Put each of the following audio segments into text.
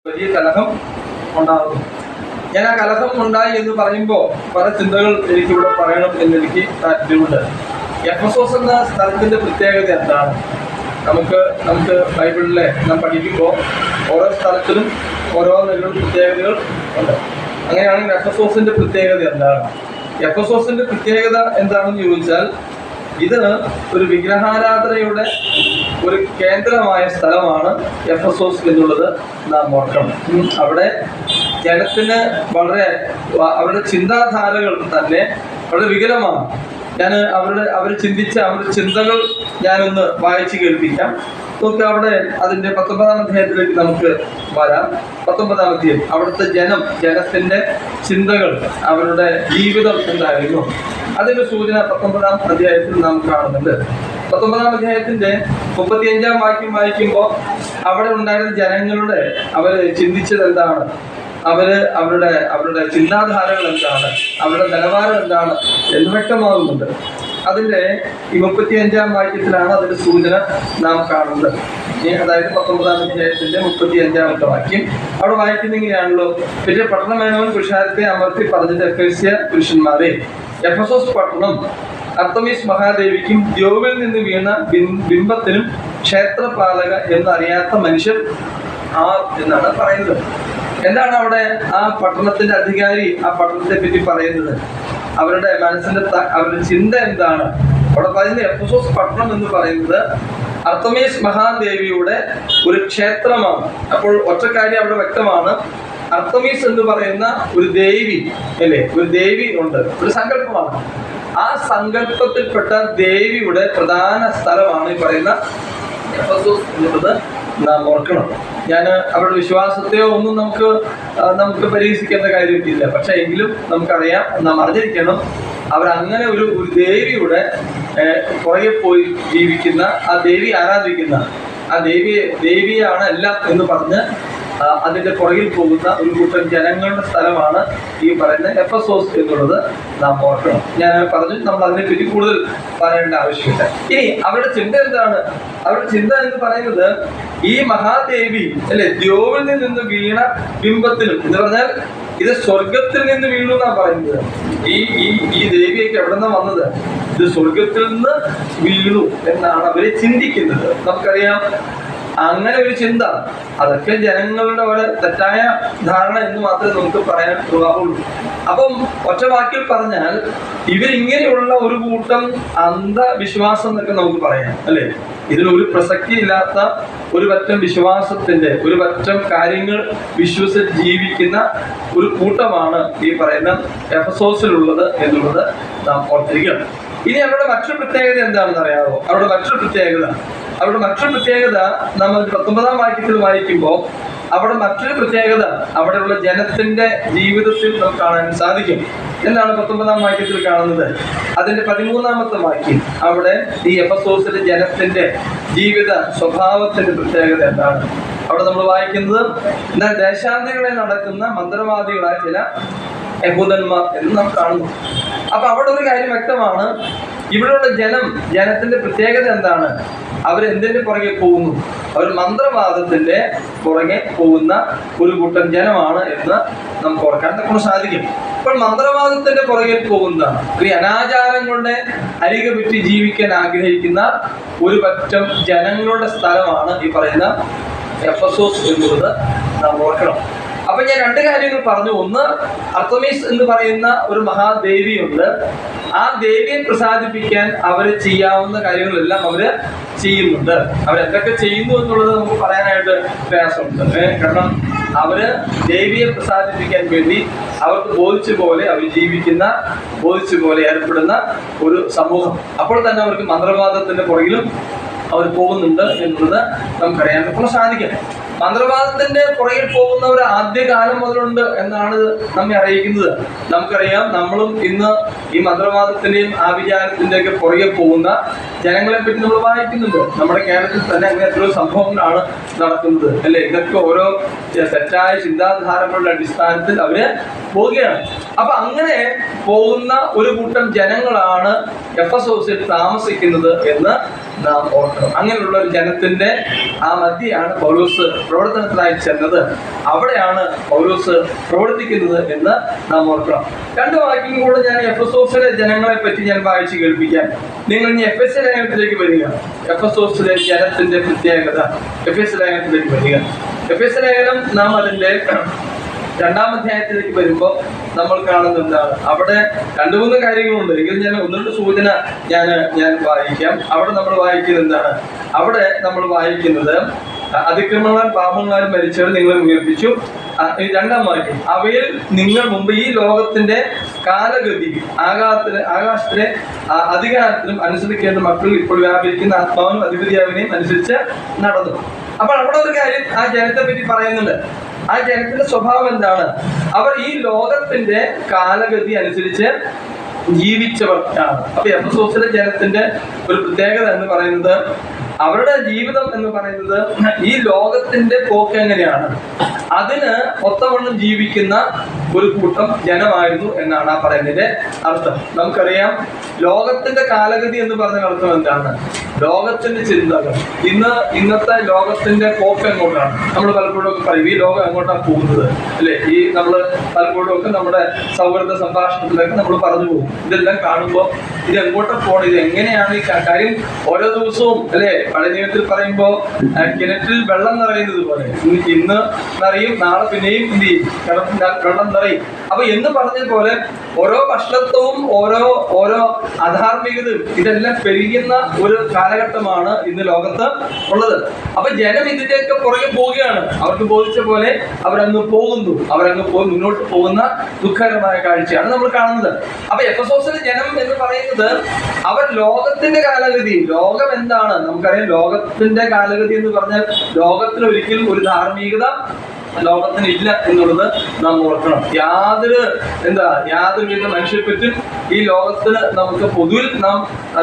വലിയ കലഹം ഉണ്ടാകുന്നു. ഞാൻ ആ കലഹം ഉണ്ടായി എന്ന് പറയുമ്പോൾ പല ചിന്തകൾ എനിക്കിവിടെ പറയണം എന്നെനിക്ക് താല്പര്യമുണ്ട്. എഫെസോസ് എന്ന സ്ഥലത്തിൻ്റെ പ്രത്യേകത എന്താണ്? നമുക്ക് ബൈബിളിലെ നാം പഠിക്കുമ്പോൾ ഓരോ സ്ഥലത്തിലും ഓരോ പ്രത്യേകതകൾ ഉണ്ട്. അങ്ങനെയാണെങ്കിൽ എഫെസോസിൻ്റെ പ്രത്യേകത എന്താണ്? എഫെസോസിൻ്റെ പ്രത്യേകത എന്താണെന്ന് ചോദിച്ചാൽ, ഇത് ഒരു വിഗ്രഹാരാധനയുടെ ഒരു കേന്ദ്രമായ സ്ഥലമാണ് എഫെസോസ് എന്നുള്ളത് നാം ഓർക്കണം. അവിടെ ജനത്തിന് അവരുടെ ചിന്താധാരകൾ തന്നെ വളരെ വികലമാണ്. ഞാൻ അവർ ചിന്തിച്ച അവരുടെ ചിന്തകൾ ഞാനൊന്ന് വായിച്ച് കേൾപ്പിക്കാം. നമുക്ക് അവിടെ അതിൻ്റെ 19-ാം അധ്യായത്തിലേക്ക് നമുക്ക് വരാം. 19-ാം അധ്യായം അവിടുത്തെ ജനത്തിൻ്റെ ചിന്തകൾ, അവരുടെ ജീവിതം എന്തായിരുന്നു, അതിൻ്റെ സൂചന 19-ാം അധ്യായത്തിൽ നാം കാണുന്നുണ്ട്. 19-ാം അധ്യായത്തിൻ്റെ 35-ാം വാക്യം വായിക്കുമ്പോൾ അവിടെ ഉണ്ടായിരുന്ന ജനങ്ങളുടെ അവർ ചിന്തിച്ചത് എന്താണ്, അവരുടെ ചിന്താധാരകൾ എന്താണ്, അവരുടെ നിലവാരം എന്താണ് എന്ന് വ്യക്തമാകുന്നുണ്ട്. അതിൻ്റെ ഈ 35-ാം വാക്യത്തിലാണ് അതിൻ്റെ സൂചന നാം കാണുന്നത്. അതായത് 19-ാം അധ്യായത്തിൻ്റെ 35-ാമത്തെ വാക്യം അവിടെ വായിക്കുന്ന ഇങ്ങനെയാണല്ലോ: പിന്നെ പട്ടണമേനവൻ പുരുഷാരത്തെ അമർത്തി പറഞ്ഞത് എഫേസ്യ പുരുഷന്മാരെ, എഫെസോസ് പട്ടണം അർത്തമീസ് മഹാദേവിക്കും ദ്യോവിൽ നിന്ന് വീണ ബിംബത്തിനും ക്ഷേത്രപാലക എന്നറിയാത്ത മനുഷ്യർ എന്നാണ് പറയുന്നത്. എന്താണ് അവിടെ ആ പട്ടണത്തിന്റെ അധികാരി ആ പട്ടണത്തെ പറ്റി പറയുന്നത്? അവരുടെ അവരുടെ ചിന്ത എന്താണ്? അവിടെ പറയുന്നത് എഫെസോസ് പട്ടണം എന്ന് പറയുന്നത് അർത്തമീസ് മഹാദേവിയുടെ ഒരു ക്ഷേത്രമാണ്. അപ്പോൾ ഒറ്റക്കാര്യം അവിടെ വ്യക്തമാണ്. അർത്തമീസ് എന്ന് പറയുന്ന ഒരു ദേവി അല്ലേ, ഒരു ദേവി ഉണ്ട്, ഒരു സങ്കല്പമാണ്. ആ സങ്കല്പത്തിൽപ്പെട്ട ദേവിയുടെ പ്രധാന സ്ഥലമാണ് ഈ പറയുന്ന എഫെസോസ് എന്നുള്ളത് നാം ഓർക്കണം. ഞാൻ അവരുടെ വിശ്വാസത്തെയോ ഒന്നും നമുക്ക് പരിഹസിക്കേണ്ട കാര്യമില്ല. പക്ഷെ എങ്കിലും നമുക്കറിയാം, നാം അറിഞ്ഞിരിക്കണം, അവരങ്ങനെ ഒരു ദേവിയുടെ പുറകെ പോയി ജീവിക്കുന്ന, ആ ദേവി ആരാധിക്കുന്ന, ആ ദേവിയാണ് എല്ലാം എന്ന് പറഞ്ഞ് അതിൻ്റെ പുറകിൽ പോകുന്ന ഒരു കൂട്ടം ജനങ്ങളുടെ സ്ഥലമാണ് ഈ പറയുന്ന എഫെസോസ് എന്നുള്ളത് നാം ഓർക്കണം. ഞാൻ പറഞ്ഞു, നമ്മൾ അതിനെപ്പറ്റി കൂടുതൽ പറയേണ്ട ആവശ്യമില്ല. ഇനി അവരുടെ ചിന്ത എന്താണ്? അവരുടെ ചിന്ത എന്ന് പറയുന്നത് ഈ മഹാദേവി അല്ലെ, ദ്യോവിൽ നിന്ന് വീണ ബിംബത്തിലും എന്ന് പറഞ്ഞാൽ ഇത് സ്വർഗത്തിൽ നിന്ന് വീണു എന്നാണ് പറയുന്നത്. ഈ ദേവിയൊക്കെ എവിടെ നിന്നാണ് വന്നത്? ഇത് സ്വർഗത്തിൽ നിന്ന് വീണു എന്നാണ് അവരെ ചിന്തിക്കുന്നത്. നമുക്കറിയാം, അങ്ങനെ ഒരു ചിന്ത, അതൊക്കെ ജനങ്ങളുടെ ഒരു തെറ്റായ ധാരണ എന്ന് മാത്രമേ നമുക്ക് പറയാൻ ഉള്ളൂ. അപ്പം ഒറ്റ വാക്കിൽ പറഞ്ഞാൽ ഇവരിങ്ങനെയുള്ള ഒരു കൂട്ടം അന്ധവിശ്വാസം എന്നൊക്കെ നമുക്ക് പറയാം അല്ലേ. ഇതിനൊരു പ്രസക്തി ഇല്ലാത്ത ഒരു പറ്റം വിശ്വാസത്തിന്റെ, ഒരു പറ്റം കാര്യങ്ങൾ വിശ്വസിച്ച് ജീവിക്കുന്ന ഒരു കൂട്ടമാണ് ഈ പറയുന്ന എഫെസോസിലുള്ളത് എന്നുള്ളത് നാം ഓർത്തിരിക്കണം. ഇനി അവരുടെ മറ്റൊരു പ്രത്യേകത എന്താണെന്ന് അറിയാമോ? അവരുടെ മറ്റൊരു പ്രത്യേകത നമ്മൾ 19-ാം വാക്യത്തിൽ വായിക്കുമ്പോൾ അവിടെ മറ്റൊരു പ്രത്യേകത അവിടെയുള്ള ജനത്തിന്റെ ജീവിതത്തിൽ നമുക്ക് കാണാൻ സാധിക്കും. എന്താണ് 19-ാം വാക്യത്തിൽ കാണുന്നത്? അതിന്റെ 13-ാമത്തെ വാക്യം അവിടെ ഈ എഫെസോസിലെ ജനത്തിന്റെ ജീവിത സ്വഭാവത്തിന്റെ പ്രത്യേകത എന്താണ്? അവിടെ നമ്മൾ വായിക്കുന്നത്, എന്നാൽ ദേശാന്തരങ്ങളെ നടക്കുന്ന മന്ത്രവാദികളായ ചില യഹൂദന്മാർ എന്ന് നാം കാണുന്നു. അപ്പൊ അവിടെ ഒരു കാര്യം വ്യക്തമാണ്, ഇവിടെയുള്ള ജനത്തിന്റെ പ്രത്യേകത എന്താണ്? അവരെന്തിന്റെ പുറകെ പോകുന്നു? അവർ മന്ത്രവാദത്തിന്റെ പുറകെ പോകുന്ന ഒരു കൂട്ടം ജനമാണ് എന്ന് നമുക്ക് ഓർക്കാൻ സാധിക്കും. അപ്പോൾ മന്ത്രവാദത്തിന്റെ പുറകെ പോകുന്ന, ഈ അനാചാരങ്ങളുടെ അരികെ പറ്റി ജീവിക്കാൻ ആഗ്രഹിക്കുന്ന ഒരു പറ്റം ജനങ്ങളുടെ സ്ഥലമാണ് ഈ പറയുന്ന എഫെസോസ് എന്നുള്ളത് നാം ഓർക്കണം. അപ്പൊ ഞാൻ രണ്ട് കാര്യങ്ങൾ പറഞ്ഞു. ഒന്ന്, അർത്തമീസ് എന്ന് പറയുന്ന ഒരു മഹാദേവിയുണ്ട്. ആ ദേവിയെ പ്രസാദിപ്പിക്കാൻ അവര് ചെയ്യാവുന്ന കാര്യങ്ങളെല്ലാം അവര് ചെയ്യുന്നുണ്ട്. അവരെന്തൊക്കെ ചെയ്യുന്നു എന്നുള്ളത് നമുക്ക് പറയാനായിട്ട് പ്രയാസമുണ്ട്. കാരണം അവര് ദേവിയെ പ്രസാദിപ്പിക്കാൻ വേണ്ടി അവർക്ക് ബോധിച്ച പോലെ അവർ ജീവിക്കുന്ന, ബോധിച്ച പോലെ ഏർപ്പെടുന്ന ഒരു സമൂഹം. അപ്പോൾ തന്നെ അവർക്ക് മന്ത്രവാദത്തിന്റെ പുറകിലും അവർ പോകുന്നുണ്ട് എന്നുള്ളത് നമുക്കറിയാൻ സാധിക്കും. മന്ത്രവാദത്തിന്റെ പുറകിൽ പോകുന്നവർ ആദ്യകാലം മുതലുണ്ട് എന്നാണ് നമ്മെ അറിയിക്കുന്നത്. നമുക്കറിയാം, നമ്മളും ഇന്ന് ഈ മന്ത്രവാദത്തിന്റെയും ആഭിചാരത്തിന്റെയും ഒക്കെ പുറകെ പോകുന്ന ജനങ്ങളെ പറ്റി നമ്മൾ വായിക്കുന്നുണ്ട്. നമ്മുടെ കേരളത്തിൽ തന്നെ അങ്ങനെ എത്രയോ സംഭവങ്ങളാണ് നടക്കുന്നത് അല്ലെ. ഇതൊക്കെ ഓരോ തെറ്റായ ചിന്താധാരകളുടെ അടിസ്ഥാനത്തിൽ അവര് പോവുകയാണ്. അപ്പൊ അങ്ങനെ പോകുന്ന ഒരു കൂട്ടം ജനങ്ങളാണ് എഫെസോസിൽ താമസിക്കുന്നത് എന്ന് നാം ഓർക്കണം. അങ്ങനെയുള്ള ഒരു ജനത്തിന്റെ ആ മധ്യയാണ് പൗലോസ് പ്രവർത്തനത്തിനായി ചെന്നത്. അവിടെയാണ് പൗലോസ് പ്രവർത്തിക്കുന്നത് എന്ന് നാം ഓർക്കണം. 2 വാക്യം കൂടെ ഞാൻ എഫെസോസിലെ ജനങ്ങളെ പറ്റി ഞാൻ വായിച്ചു കേൾപ്പിക്കാം. നിങ്ങൾ ഇനി എഫെസ്യ ലേഖനത്തിലേക്ക് വരിക. എഫെസോസിലെ ജനത്തിന്റെ പ്രത്യേകത. എഫെസ്യ ലേഖനത്തിലേക്ക് വരിക. എഫെസ്യ ലേഖനം നാം അതിന്റെ 2-ാം അധ്യായത്തിലേക്ക് വരുമ്പോൾ നമ്മൾ കാണുന്നത് എന്താണ്? അവിടെ 2-3 കാര്യങ്ങളുണ്ട്. എങ്കിലും ഞാൻ 1-2 സൂചന ഞാൻ വായിക്കാം. അവിടെ നമ്മൾ വായിക്കുന്നത് എന്താണ്? അവിടെ നമ്മൾ വായിക്കുന്നത് അതിക്രമങ്ങളാൽ പാപങ്ങളാൽ മരിച്ചവർ നിങ്ങളെ ഉയർപ്പിച്ചു. 2-ാം വാക്യം, അവയിൽ നിങ്ങൾ മുമ്പ് ഈ ലോകത്തിന്റെ കാലഗതി ആകാശത്തിലെ അധികാരത്തിലും അനുസരിക്കേണ്ട മക്കൾ ഇപ്പോൾ വ്യാപരിക്കുന്ന ആത്മാവിനും അധിപതിയാവിനെയും അനുസരിച്ച് നടന്നു. അപ്പോൾ അവിടെ ഒരു കാര്യം ആ ജനത്തെ പറ്റി പറയുന്നുണ്ട്. ആ ജനത്തിന്റെ സ്വഭാവം എന്താണ്? അവർ ഈ ലോകത്തിന്റെ കാലഗതി അനുസരിച്ച് ജീവിച്ചവർ ആണ്. അപ്പൊ എഫെസോസിലെ ജനത്തിന്റെ ഒരു പ്രത്യേകത എന്ന് പറയുന്നത്, അവരുടെ ജീവിതം എന്ന് പറയുന്നത് ഈ ലോകത്തിന്റെ പോക്ക് എങ്ങനെയാണ് അതിന് ഒത്തവണ്ണം ജീവിക്കുന്ന ഒരു കൂട്ടം ജനമായിരുന്നു എന്നാണ് ആ പറയുന്നതിന്റെ അർത്ഥം. നമുക്കറിയാം, ലോകത്തിന്റെ കാലഗതി എന്ന് പറഞ്ഞ അർത്ഥം എന്താണ്? ലോകത്തിന്റെ ചിന്തകൾ. ഇന്നത്തെ ലോകത്തിന്റെ പോക്ക് എങ്ങോട്ടാണ്? നമ്മൾ പലപ്പോഴും ഒക്കെ പറയും, ഈ ലോകം എങ്ങോട്ടാണ് പോകുന്നത് അല്ലെ? നമ്മൾ പലപ്പോഴും ഒക്കെ നമ്മുടെ സൗഹൃദ സംഭാഷണത്തിലൊക്കെ നമ്മൾ പറഞ്ഞു പോകും. ഇതെല്ലാം കാണുമ്പോൾ ഇത് എങ്ങോട്ടാണ് പോകണം, ഇത് എങ്ങനെയാണ് ഈ കാര്യം? ഓരോ ദിവസവും അല്ലെ, പഴയ നിയമത്തിൽ പറയുമ്പോൾ കിണറ്റിൽ വെള്ളം നിറയുന്നത് പോലെ ഇന്ന് നിറയും, നാളെ പിന്നെയും എന്ത് ചെയ്യും? വെള്ളം നിറയും. അപ്പൊ എന്ന് പറഞ്ഞതുപോലെ ഓരോ ഭക്ഷണത്വവും ഓരോ അധാർമികതയും ഇതെല്ലാം പെരുകുന്ന ഒരു കാലഘട്ടമാണ് ഇന്ന് ലോകത്ത് ഉള്ളത്. അപ്പൊ ജനം ഇതിന്റെയൊക്കെ പുറകെ പോവുകയാണ്. അവർക്ക് ബോധിച്ച പോലെ അവരങ്ങ് പോകുന്നു. പോയി മുന്നോട്ട് പോകുന്ന ദുഃഖകരമായ കാഴ്ചയാണ് നമ്മൾ കാണുന്നത്. അപ്പൊ എഫെസോസിലെ ജനം എന്ന് പറയുന്നത് അവർ ലോകത്തിന്റെ കാലഗതി. ലോകം എന്താണ് നമുക്കറിയാം. ലോകത്തിന്റെ കാലഗതി എന്ന് പറഞ്ഞാൽ ലോകത്തിന് ഒരിക്കലും ഒരു ധാർമ്മികത ലോകത്തിന് ഇല്ല എന്നുള്ളത് നാം ഓർക്കണം. യാതൊരുവിധ മനുഷ്യപ്പറ്റും ഈ ലോകത്തിന് നമുക്ക് പൊതുവിൽ നാം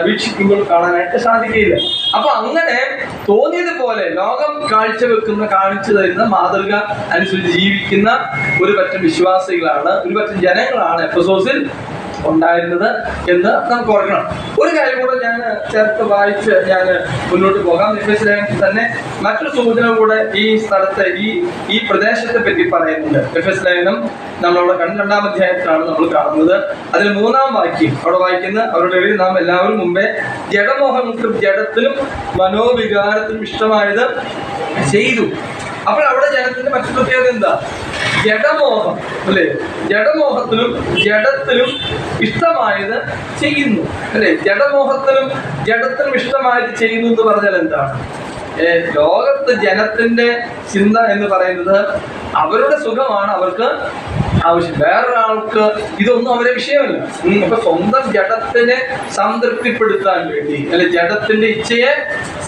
വീക്ഷിക്കുമ്പോൾ കാണാനായിട്ട് സാധിക്കില്ല. അപ്പൊ അങ്ങനെ തോന്നിയതുപോലെ ലോകം കാണിച്ചു തരുന്ന മാതൃക അനുസരിച്ച് ജീവിക്കുന്ന ഒരു പറ്റം വിശ്വാസികളാണ്, ഒരു പറ്റം ജനങ്ങളാണ് എഫെസോസിൽ ഉണ്ടായിരുന്നത് എന്ന് നമുക്ക് ഓർക്കണം. ഒരു കാര്യം കൂടെ ഞാൻ ചേർത്ത് വായിച്ച് ഞാൻ മുന്നോട്ട് പോകാം. എഫെസ്യ ലേഖനത്തിൽ തന്നെ മറ്റൊരു സൂചന കൂടെ ഈ സ്ഥലത്തെ ഈ പ്രദേശത്തെ പറ്റി പറയുന്നുണ്ട്. എഫെസ്യ ലേഖനം നമ്മളവിടെ 2-ാം അധ്യായത്തിലാണ് നമ്മൾ കാണുന്നത്. അതിൽ 3-ാം വാക്യം അവിടെ വായിക്കുന്ന, അവരുടെ ഇടയിൽ നാം എല്ലാവരും മുമ്പേ ജഡമോഹങ്ങൾക്കും ജഡത്തിലും മനോവികാരത്തിലും ഇഷ്ടമായത് ചെയ്തു. അപ്പോൾ അവിടെ ജനത്തിന്റെ മറ്റു പ്രത്യേകത എന്താ? ജഡമോഹം അല്ലെ? ജഡമോഹത്തിലും ജഡത്തിലും ഇഷ്ടമായത് ചെയ്യുന്നു അല്ലെ? ജഡത്തിലും ഇഷ്ടമായത് ചെയ്യുന്നു എന്ന് പറഞ്ഞാൽ എന്താണ്? ലോകത്ത് ജനത്തിന്റെ ചിന്ത എന്ന് പറയുന്നത് അവരുടെ സുഖമാണ് അവർക്ക് ആവശ്യം. വേറൊരാൾക്ക് ഇതൊന്നും അവരെ വിഷയമല്ല. അപ്പൊ സ്വന്തം ജഡത്തിനെ സംതൃപ്തിപ്പെടുത്താൻ വേണ്ടി അല്ലെ, ജഡത്തിന്റെ ഇച്ഛയെ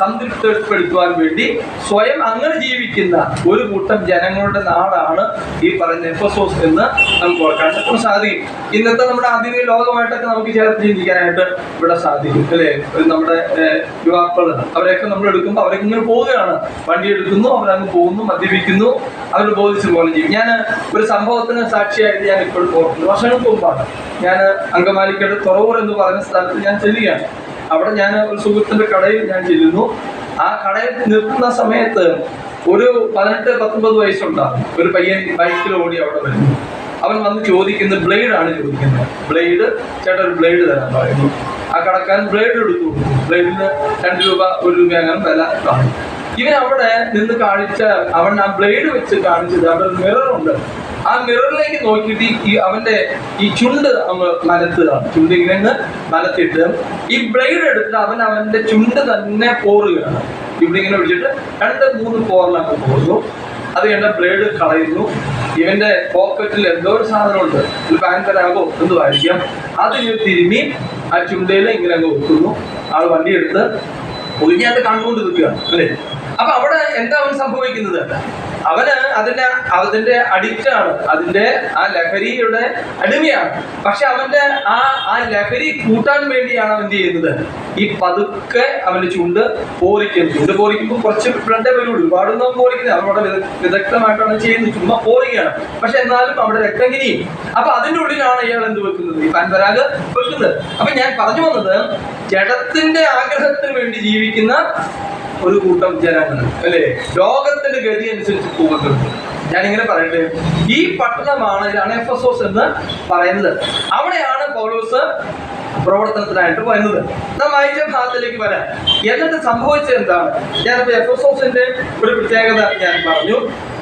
സംതൃപ്തിപ്പെടുത്തുവാൻ വേണ്ടി സ്വയം അങ്ങനെ ജീവിക്കുന്ന ഒരു കൂട്ടം ജനങ്ങളുടെ നാടാണ് ഈ പറഞ്ഞ എഫെസോസ് എന്ന് നമുക്ക് ഓർക്കാൻ സാധിക്കും. ഇന്നത്തെ നമ്മുടെ ആധുനിക ലോകമായിട്ടൊക്കെ നമുക്ക് ചേർത്ത് ചിന്തിക്കാനായിട്ട് ഇവിടെ സാധിക്കും അല്ലെ. നമ്മുടെ യുവാക്കൾ അവരെയൊക്കെ നമ്മൾ എടുക്കുമ്പോൾ അവരൊക്കെ ഇങ്ങനെ പോവുകയാണ്. വണ്ടി എടുക്കുന്നു, അവരങ്ങ് പോകുന്നു, മദ്യപിക്കുന്നു, അവർ ബോധിച്ചു പോലെ ചെയ്യും. ഞാൻ ഒരു സംഭവത്തിന് സാക്ഷിയായിട്ട് ഞാൻ ഇപ്പോഴും ഓർക്കുന്നു. വർഷങ്ങൾക്ക് മുമ്പാണ് ഞാൻ അങ്കമാലിക്കട് തുറവൂർ എന്ന് പറയുന്ന സ്ഥലത്ത് ഞാൻ ചെല്ലുകയാണ്. അവിടെ ഞാൻ ഒരു സുഹൃത്തിന്റെ കടയിൽ ഞാൻ ചെല്ലുന്നു. ആ കടയിൽ നിർത്തുന്ന സമയത്ത് ഒരു 18-19 വയസ്സുണ്ടാകും ഒരു പയ്യൻ ബൈക്കിൽ ഓടി അവിടെ വരുന്നു. അവൻ വന്ന് ചോദിക്കുന്നത് ബ്ലേഡാണ് ചോദിക്കുന്നത്. ചേട്ടാ ഒരു ബ്ലേഡ് തരാൻ പറയുന്നു. ആ കടക്കാരൻ ബ്ലേഡ് എടുത്തു. ബ്ലേഡിന് 2 രൂപ 1 രൂപ അങ്ങനെ വില കാണും. ഇവൻ അവിടെ നിന്ന് അവൻ ആ ബ്ലേഡ് വെച്ച് കാണിച്ചത് അവിടെ ഒരു മിററുണ്ട്. ആ മിററിലേക്ക് നോക്കിയിട്ട് അവന്റെ ഈ ചുണ്ട് അങ്ങ് മലത്തുകയാണ്. ചുണ്ട് ഇങ്ങനെ മലത്തിട്ട് ഈ ബ്ലേഡ് എടുത്തിട്ട് അവന്റെ ചുണ്ട് തന്നെ പോറുകയാണ്. ഇവിടെ ഇങ്ങനെ പിടിച്ചിട്ട് 2-3 പോറിലങ്ങ് പോറുന്നു. അത് കഴിഞ്ഞ ബ്ലേഡ് കളയുന്നു. ഇവന്റെ പോക്കറ്റിൽ എന്തോ ഒരു സാധനമുണ്ട്, ഒരു പാൻപരാഗോ എന്തുമായിരിക്കാം, അതിങ്ങനെ തിരുമ്മി ആ ചുണ്ടയിൽ ഇങ്ങനെ അങ്ങ് വെക്കുന്നു. ആൾ വണ്ടി എടുത്ത് ഒഴിഞ്ഞാൽ കണ്ടുകൊണ്ട് നിൽക്കുകയാണ് അല്ലേ. അപ്പൊ അവിടെ എന്താ അവൻ സംഭവിക്കുന്നത്? അവന് അതിന്റെ അഡിക്റ്റ് ആണ്, അതിന്റെ ആ ലഹരിയുടെ അടിമയാണ്. പക്ഷെ അവന്റെ ആ ലഹരി കൂട്ടാൻ വേണ്ടിയാണ് അവൻ ചെയ്യുന്നത്. ഈ പതുക്കെ അവന്റെ ചുണ്ട് പോറിക്കുമ്പോൾ കുറച്ച് ബ്ലഡേ വരുള്ളൂ, ഒരുപാടൊന്നും പോറിക്കുന്നത് അവരുടെ വിദഗ്ധമായിട്ടാണ് ചെയ്യുന്നത്, ചുമ്മാ പോറുകയാണ്. പക്ഷെ എന്നാലും അവിടെ രക്തം കിനിയും. അപ്പൊ അതിന്റെ ഉള്ളിലാണ് ഇയാൾ എന്ത് വെക്കുന്നത്, ഈ പാൻപരാഗ് വെക്കുന്നത്. അപ്പൊ ഞാൻ പറഞ്ഞു വന്നത്, ജഡത്തിന്റെ ആഗ്രഹത്തിന് വേണ്ടി ജീവിക്കുന്ന ഒരു കൂട്ടം ജനങ്ങൾ അല്ലെ, ലോകത്തിന്റെ ഗതി അനുസരിച്ച് പോകുന്നുണ്ട്. ഞാനിങ്ങനെ പറയട്ടെ, ഈ പട്ടണമാണ് ഇതാണ് എഫെസോസ് എന്ന് പറയുന്നത്. അവിടെയാണ് പൗലോസ് പ്രവർത്തനത്തിനായിട്ട് വരുന്നത്. നാം വായിച്ച ഭാഗത്തിലേക്ക് വരാം. എന്നിട്ട് സംഭവിച്ചത് എന്താണ്? ഞാനിപ്പോ എഫെസോസിന്റെ ഒരു പ്രത്യേകത ഞാൻ പറഞ്ഞു.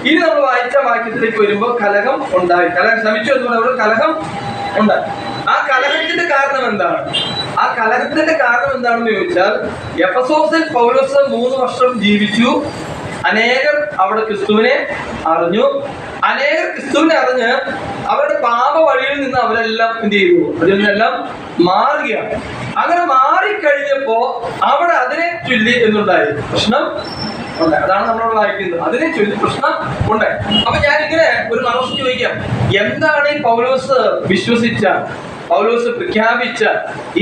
ഇനി നമ്മൾ വായിച്ച വാക്യത്തിലേക്ക് വരുമ്പോൾ കലഹം ഉണ്ടായി. കലഹം ശ്രമിച്ചു എന്ന് പറയുമ്പോൾ കലഹം ഉണ്ടായി. ആ കലഹത്തിന്റെ കാരണം എന്താണ്? ആ കലഹത്തിന്റെ കാരണം എന്താണെന്ന് ചോദിച്ചാൽ, എഫെസോസിൽ പൗലോസ് 3 വർഷം ജീവിച്ചു. അനേകർ അവിടെ ക്രിസ്തുവിനെ അറിഞ്ഞു. അനേകർ ക്രിസ്തുവിനെ അറിഞ്ഞ് അവരുടെ പാപ വഴിയിൽ നിന്ന് അവരെല്ലാം എന്ത് ചെയ്തു? അതിൽ നിന്നെല്ലാം മാറുകയാണ്. അങ്ങനെ മാറിക്കഴിഞ്ഞപ്പോ അവിടെ അതിനെ ചൊല്ലി എന്നുണ്ടായി പ്രശ്നം ഉണ്ടായി. അതാണ് നമ്മളോട് വായിക്കുന്നത്. അതിനെ ചൊല്ലി പ്രശ്നം ഉണ്ടായി. അപ്പൊ ഞാനിങ്ങനെ ഒരു മനസ്സ് ചോദിക്കാം, എന്താണ് ഈ പൗലോസ് വിശ്വസിച്ച, പൗലോസ് പ്രഖ്യാപിച്ച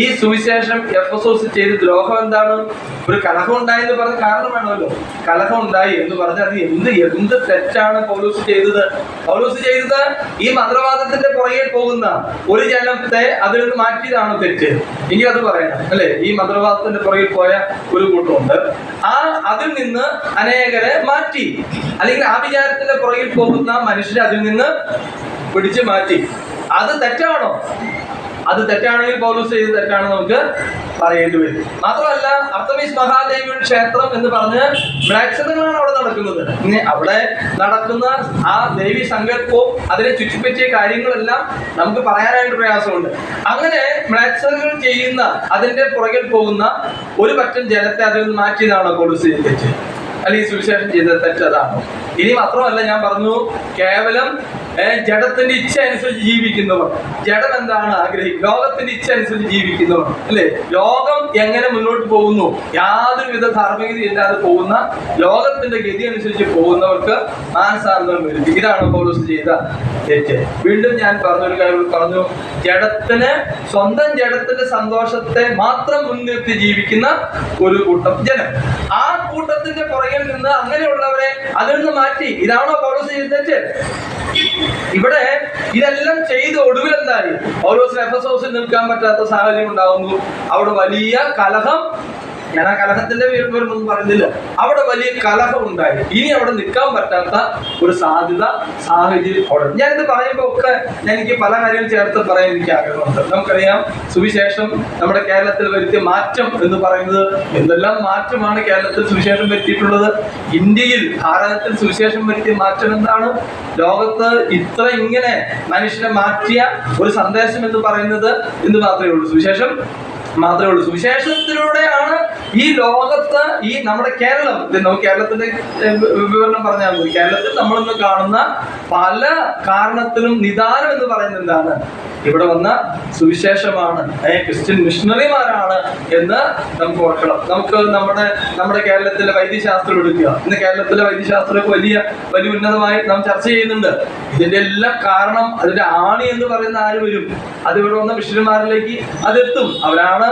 ഈ സുവിശേഷം എഫെസോസ് ചെയ്ത ദ്രോഹം എന്താണ്? ഒരു കലഹം ഉണ്ടായി എന്ന് പറഞ്ഞ കാരണം വേണമല്ലോ. കലഹം ഉണ്ടായി എന്ന് പറഞ്ഞാൽ അത് എന്ത് തെറ്റാണ് പൗലോസ് ചെയ്തത്? പൗലോസ് ചെയ്തത് ഈ മന്ത്രവാദത്തിന്റെ പുറകെ പോകുന്ന ഒരു ജനത്തെ അതിൽ നിന്ന് മാറ്റിയതാണോ തെറ്റ്? എങ്കിൽ അത് പറയണം അല്ലെ. ഈ മന്ത്രവാദത്തിന്റെ പുറകിൽ പോയ ഒരു കൂട്ടമുണ്ട്, അതിൽ നിന്ന് അനേകരെ മാറ്റി. അല്ലെങ്കിൽ ആ വിചാരത്തിന്റെ പുറകിൽ പോകുന്ന മനുഷ്യരെ അതിൽ നിന്ന് പിടിച്ചു മാറ്റി. അത് തെറ്റാണോ? അത് തെറ്റാണെങ്കിൽ പൗലോസ് ചെയ്ത് തെറ്റാണെന്ന് നമുക്ക് പറയേണ്ടി വരും. മാത്രമല്ല, അർത്തമീസ് മഹാദേവിയുടെ ക്ഷേത്രം എന്ന് പറഞ്ഞ് മ്ലേച്ഛതകളാണ് അവിടെ നടക്കുന്നത്. അവിടെ നടക്കുന്ന ആ ദേവി സങ്കല്പവും അതിനെ ചുറ്റിപ്പറ്റിയ കാര്യങ്ങളെല്ലാം നമുക്ക് പറയാനായിട്ട് പ്രയാസമുണ്ട്. അങ്ങനെ മ്ലേച്ഛതകൾ ചെയ്യുന്ന, അതിന്റെ പുറകിൽ പോകുന്ന ഒരു പറ്റം ജനത്തെ അതിൽ നിന്ന് മാറ്റിയതാണോ പൗലോസ് ചെയ്ത് തെറ്റ്? അല്ലെങ്കിൽ സുവിശേഷം ചെയ്ത തെറ്റതാണോ? ഇനി മാത്രമല്ല, ഞാൻ പറഞ്ഞു, കേവലം ജഡത്തിന്റെ ഇച്ഛ അനുസരിച്ച് ജീവിക്കുന്നവർ. ജഡം എന്താണ് ആഗ്രഹിക്കും? ലോകത്തിന്റെ ഇച്ഛ അനുസരിച്ച് ജീവിക്കുന്നവർ അല്ലെ. ലോകം എങ്ങനെ മുന്നോട്ട് പോകുന്നു, യാതൊരുവിധ ധാർമ്മികത ഇല്ലാതെ പോകുന്ന, ലോകത്തിന്റെ ഗതി അനുസരിച്ച് പോകുന്നവർക്ക് മാനസാന്തരം വരും. ഇതാണ് പൗലോസ് ചെയ്ത തെറ്റ്. വീണ്ടും ഞാൻ പറഞ്ഞൊരു കാര്യം പറഞ്ഞു, സ്വന്തം ജഡത്തിന്റെ സന്തോഷത്തെ മാത്രം മുൻനിർത്തി ജീവിക്കുന്ന ഒരു കൂട്ടം ജനം. ആ കൂട്ടത്തിന്റെ പുറകിൽ നിന്ന് അങ്ങനെയുള്ളവരെ അതിൽ നിന്ന് മാറ്റി. ഇതാണോ പൗലോസ് ചെയ്ത തെറ്റ്? ഇവിടെ ഇതെല്ലാം ചെയ്ത് ഒടുവിൽ എന്തായി? പൗലോസിന് എഫെസോസിൽ നിൽക്കാൻ പറ്റാത്ത സാഹചര്യം ഉണ്ടാകുന്നു. അവിടെ വലിയ കലഹം. ഞാൻ ആ കലഹത്തിന്റെ പേരൊന്നും പറയുന്നില്ല. അവിടെ വലിയ കലഹം ഉണ്ടായി. ഇനി അവിടെ നിൽക്കാൻ പറ്റാത്ത ഒരു സാഹചര്യം അവിടെ. ഞാനിത് പറയുമ്പോൾ ഒക്കെ എനിക്ക് പല കാര്യങ്ങൾ ചേർത്ത് പറയാൻ എനിക്ക് ആഗ്രഹമുണ്ട്. നമുക്കറിയാം, സുവിശേഷം നമ്മുടെ കേരളത്തിൽ വരുത്തിയ മാറ്റം എന്ന് പറയുന്നത്, എന്തെല്ലാം മാറ്റമാണ് കേരളത്തിൽ സുവിശേഷം വരുത്തിയിട്ടുള്ളത്. ഇന്ത്യയിൽ, ഭാരതത്തിൽ സുവിശേഷം വരുത്തിയ മാറ്റം എന്താണ്? ലോകത്ത് ഇത്ര ഇങ്ങനെ മനുഷ്യനെ മാറ്റിയ ഒരു സന്ദേശം എന്ന് പറയുന്നത് എന്ത് മാത്രമേ ഉള്ളൂ? സുവിശേഷം മാത്രമേ ഉള്ളൂ. സുവിശേഷത്തിലൂടെയാണ് ഈ ലോകത്ത്, ഈ നമ്മുടെ കേരളം, നമുക്ക് കേരളത്തിന്റെ വിവരണം പറഞ്ഞാൽ മതി. കേരളത്തിൽ നമ്മളിന്ന് കാണുന്ന പല കാരണത്തിനും നിദാനം എന്ന് പറയുന്നത് എന്താണ്? ഇവിടെ വന്ന സുവിശേഷമാണ്, ക്രിസ്ത്യൻ മിഷണറിമാരാണ് എന്ന് നമുക്ക് ഓർക്കണം. നമുക്ക് നമ്മുടെ കേരളത്തിലെ വൈദ്യശാസ്ത്രം എടുക്കുക. ഇന്ന് കേരളത്തിലെ വൈദ്യശാസ്ത്രമൊക്കെ വലിയ ഉന്നതമായി നാം ചർച്ച ചെയ്യുന്നുണ്ട്. ഇതിന്റെ എല്ലാം കാരണം, അതിന്റെ ആണി എന്ന് പറയുന്ന ആര് വരും? അത് ഇവിടെ വന്ന മിഷണറിമാരിലേക്ക് അതെത്തും. അവരാണ്